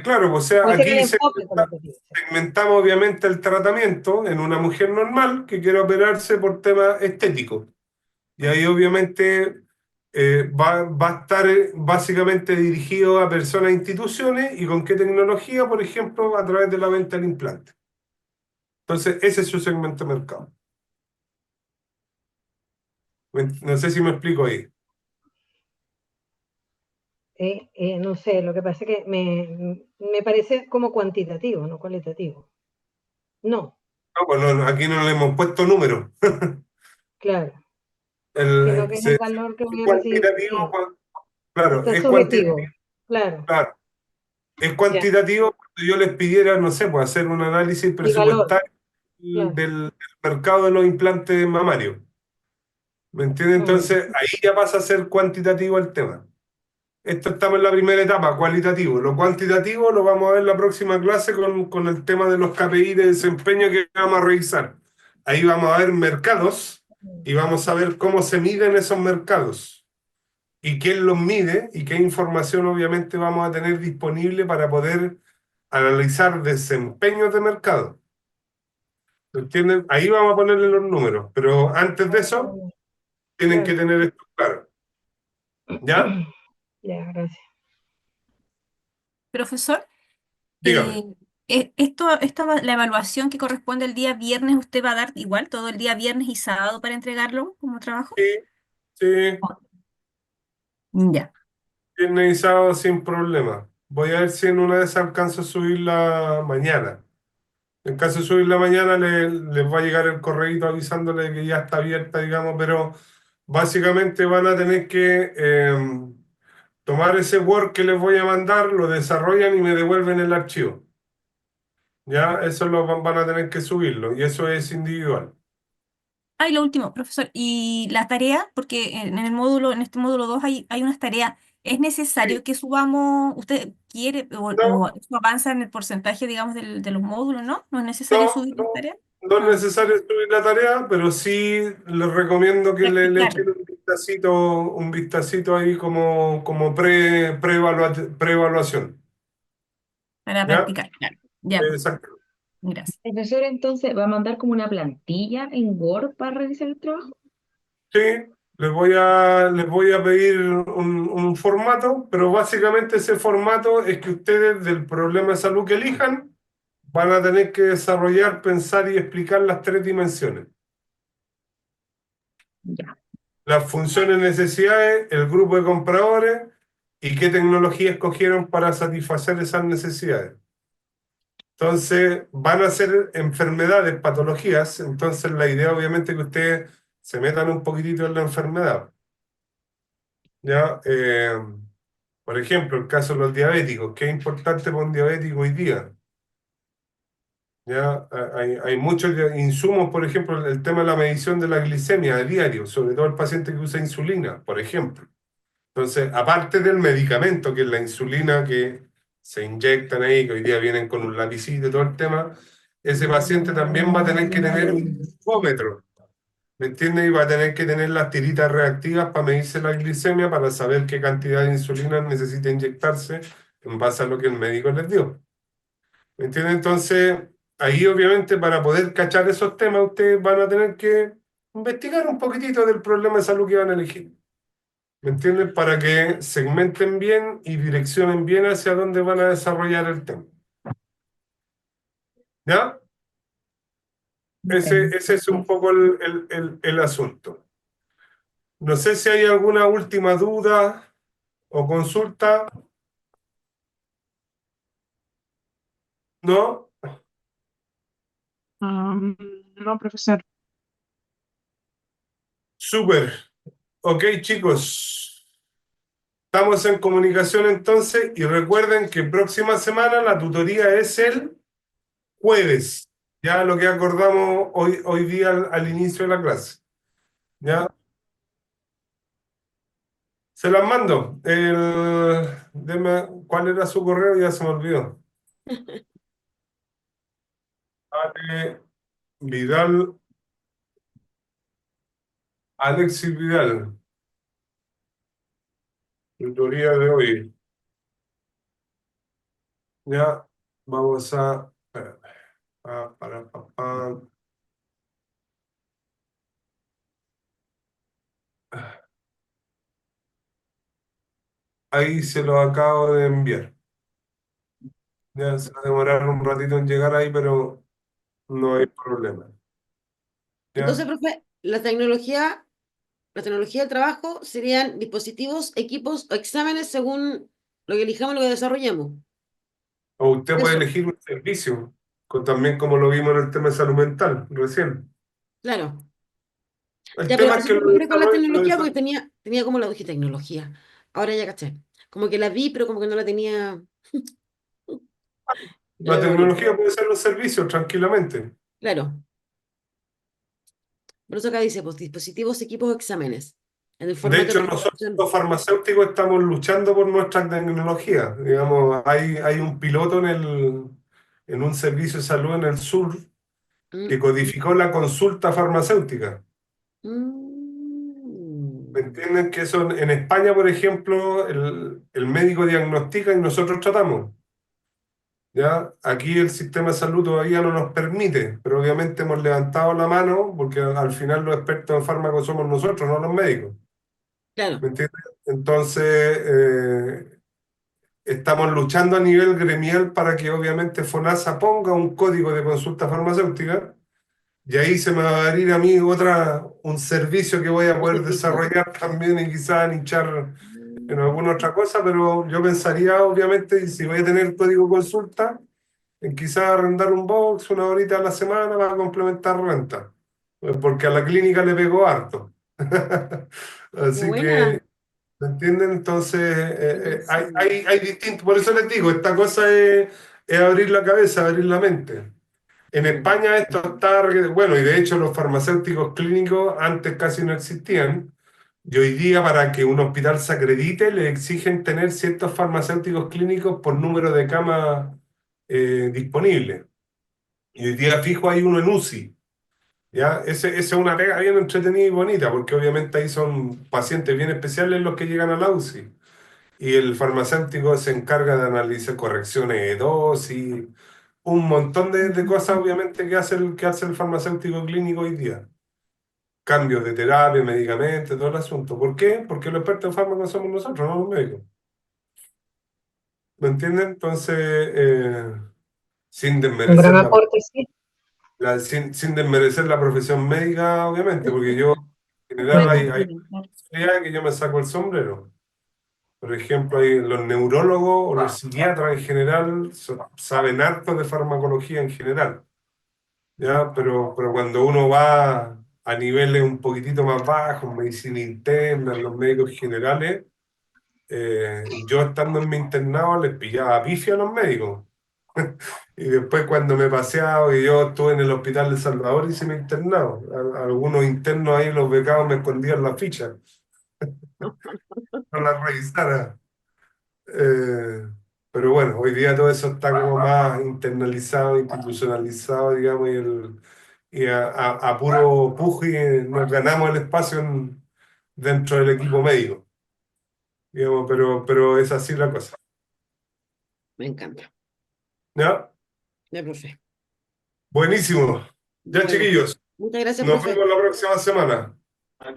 Claro, o sea, ¿Cuál sería el aquí enfoque cualitativo? segmentamos obviamente el tratamiento en una mujer normal que quiere operarse por temas estéticos. Y ahí obviamente va a estar básicamente dirigido a personas e instituciones, y con qué tecnología, por ejemplo, a través de la venta del implante. Entonces, ese es su segmento de mercado. No sé si me explico ahí. No sé, lo que pasa es que me parece como cuantitativo, no cualitativo. No, No, pues aquí no le hemos puesto números. claro, sino El, que es el se- valor que voy a recibir. cuantitativo, claro, Está es cuantitativo, subjetivo, claro, claro. Es ya, cuantitativo cuando yo les pidiera, no sé, pues hacer un análisis el valor, presupuestario claro. del mercado de los implantes mamarios. ¿Me entiendes? Mm, Entonces, ahí ya pasa a ser cuantitativo el tema. Esto estamos en la primera etapa, cualitativo. Lo cuantitativo lo vamos a ver en la próxima clase con el tema de los KPI de desempeño que vamos a revisar. Ahí vamos a ver mercados y vamos a ver cómo se miden esos mercados y quién los mide y qué información obviamente vamos a tener disponible para poder analizar desempeños de mercado. ¿Me entienden? Ahí vamos a ponerle los números, pero antes de eso tienen que claro. tener esto claro. ¿Ya? Ya, gracias. Profesor, Dígame. la evaluación que corresponde el día viernes, ¿usted va a dar igual todo el día viernes y sábado para entregarlo como trabajo? Sí, sí. Oh, ya. Viernes y sábado sin problema. Voy a ver si en una de esas alcanzo a subirla mañana. En caso de subirla mañana, les va a llegar el correíto avisándole que ya está abierta, digamos, pero básicamente van a tener que tomar ese Word que les voy a mandar, lo desarrollan y me devuelven el archivo. ¿ya? Eso van a tener que subirlo y eso es individual. Ah, y lo último, profesor, y la tarea, porque en el módulo, en este módulo 2 hay unas tareas. ¿Es Sí. necesario que subamos, usted quiere, o No, eso avanza en el porcentaje, digamos, de los módulos, ¿no? ¿No es necesario no, subir las no, tareas? no es Ah, necesario subir la tarea, pero sí les recomiendo que le practicar, echen un vistacito ahí como preevaluación, para ¿ya? practicar, claro. Ya, pues, Exacto. gracias. Profesor, entonces, ¿va a mandar como una plantilla en Word para realizar el trabajo? Sí, les voy a pedir un formato, pero básicamente ese formato es que ustedes del problema de salud que elijan van a tener que desarrollar, pensar y explicar las tres dimensiones. Ya, Las funciones, necesidades, el grupo de compradores y qué tecnología escogieron para satisfacer esas necesidades. Entonces, van a ser enfermedades, patologías, entonces la idea obviamente es que ustedes se metan un poquitito en la enfermedad. ¿Ya? Por ejemplo, el caso de los diabéticos, ¿qué es importante para un diabético hoy día? ¿Ya? Hay muchos insumos, por ejemplo, el tema de la medición de la glicemia a diario, sobre todo el paciente que usa insulina, por ejemplo. Entonces, aparte del medicamento, que es la insulina que se inyectan ahí, que hoy día vienen con un lapicito y todo el tema, ese paciente también va a tener que tener un glucómetro, ¿me entiendes? Y va a tener que tener las tiritas reactivas para medirse la glicemia, para saber qué cantidad de insulina necesita inyectarse en base a lo que el médico les dio. ¿Me entiendes? Entonces, ahí obviamente para poder cachar esos temas, ustedes van a tener que investigar un poquitito del problema de salud que van a elegir. ¿Me entienden? Para que segmenten bien y direccionen bien hacia dónde van a desarrollar el tema. ¿Ya? ok. Ese es un poco el asunto. No sé si hay alguna última duda o consulta. ¿No? No, profesor. Súper. Ok, chicos. Estamos en comunicación entonces y recuerden que próxima semana la tutoría es el jueves. Ya lo que acordamos hoy día al inicio de la clase. ¿Ya? Se las mando. ¿Cuál era su correo? Ya se me olvidó. Ale Vidal, Alexis Vidal. Tutoría de hoy. Ya vamos a... espérate. Pa. Ahí se lo acabo de enviar. Ya se va a demorar un ratito en llegar ahí, pero no hay problema. Entonces, ¿Ya? profe, la tecnología del trabajo serían dispositivos, equipos o exámenes según lo que elijamos, lo que desarrollemos. O usted puede Eso, elegir un servicio, también como lo vimos en el tema de salud mental recién. claro. El Ya, pero tema a es eso que me refiero con la tecnología porque desa- tenía como la dije tecnología. Ahora ya caché. Como que la vi, pero como que no la tenía. Ya la veo bonito. tecnología puede ser un servicio tranquilamente. Claro. Por eso acá dice, pues, dispositivos, equipos o exámenes. En el De formato de hecho, nosotros presentación. los farmacéuticos estamos luchando por nuestra tecnología. Digamos, hay un piloto en un servicio de salud en el sur que Mm, codificó la consulta farmacéutica. ¿Me mm, entienden? Que eso en España, por ejemplo, el médico diagnostica y nosotros tratamos. ¿Ya? Aquí el sistema de salud todavía no nos permite, pero obviamente hemos levantado la mano porque al final los expertos en fármacos somos nosotros, no los médicos. claro. ¿Me entiendes? Entonces, estamos luchando a nivel gremial para que obviamente FONASA ponga un código de consulta farmacéutica y ahí se me va a abrir a mí un servicio que voy a Un poder servicio. desarrollar también y quizás nichar en alguna otra cosa, pero yo pensaría obviamente, y si voy a tener código de consulta, en quizás arrendar un box una horita a la semana para complementar renta, porque a la clínica le pegó harto. Qué Así buena. que, ¿me entienden? Entonces, Buenísimo. hay distintos, por eso les digo, esta cosa es es abrir la cabeza, abrir la mente. En España esto está, bueno, y de hecho los farmacéuticos clínicos antes casi no existían, y hoy día para que un hospital se acredite le exigen tener ciertos farmacéuticos clínicos por número de camas disponibles. Y hoy día fijo hay uno en UCI. ¿Ya? Esa es una pega bien entretenida y bonita, porque obviamente ahí son pacientes bien especiales los que llegan a la UCI. Y el farmacéutico se encarga de analizar correcciones de dosis, un montón de cosas obviamente que hace el farmacéutico clínico hoy día. Cambios de terapia, medicamentos, todo el asunto. ¿Por qué? Porque los expertos en fármacos somos nosotros, no los médicos. ¿Me entienden? Entonces, sin Un desmerecer gran aporte, sí. sin desmerecer la profesión médica, obviamente, porque yo, en general, Puede hay complementar. días que yo me saco el sombrero. Por ejemplo, hay los neurólogos o los psiquiatras en general saben harto de farmacología en general, ¿ya? Pero cuando uno va a niveles un poquitito más bajos, medicina interna, los médicos generales, yo estando en mi internado les pillaba pifia a los médicos. Y después cuando me paseaba y yo estuve en el hospital de Salvador hice mi internado. Algunos internos ahí, los becados, me escondían la ficha, no la revisara. Eh, pero bueno, hoy día todo eso está como más internalizado, institucionalizado, digamos, y a puro puje nos ganamos el espacio dentro del equipo médico, digamos, pero es así la cosa. Me encanta. ¿Ya? Ya, profe. Buenísimo. Ya, Bueno, chiquillos, muchas gracias, nos profe. vemos la próxima semana.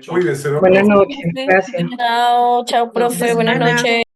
Cuídense, ¿no? Buenas noches, Profe. gracias. Chao, chao, profe, Buenas buenas semanas. noches.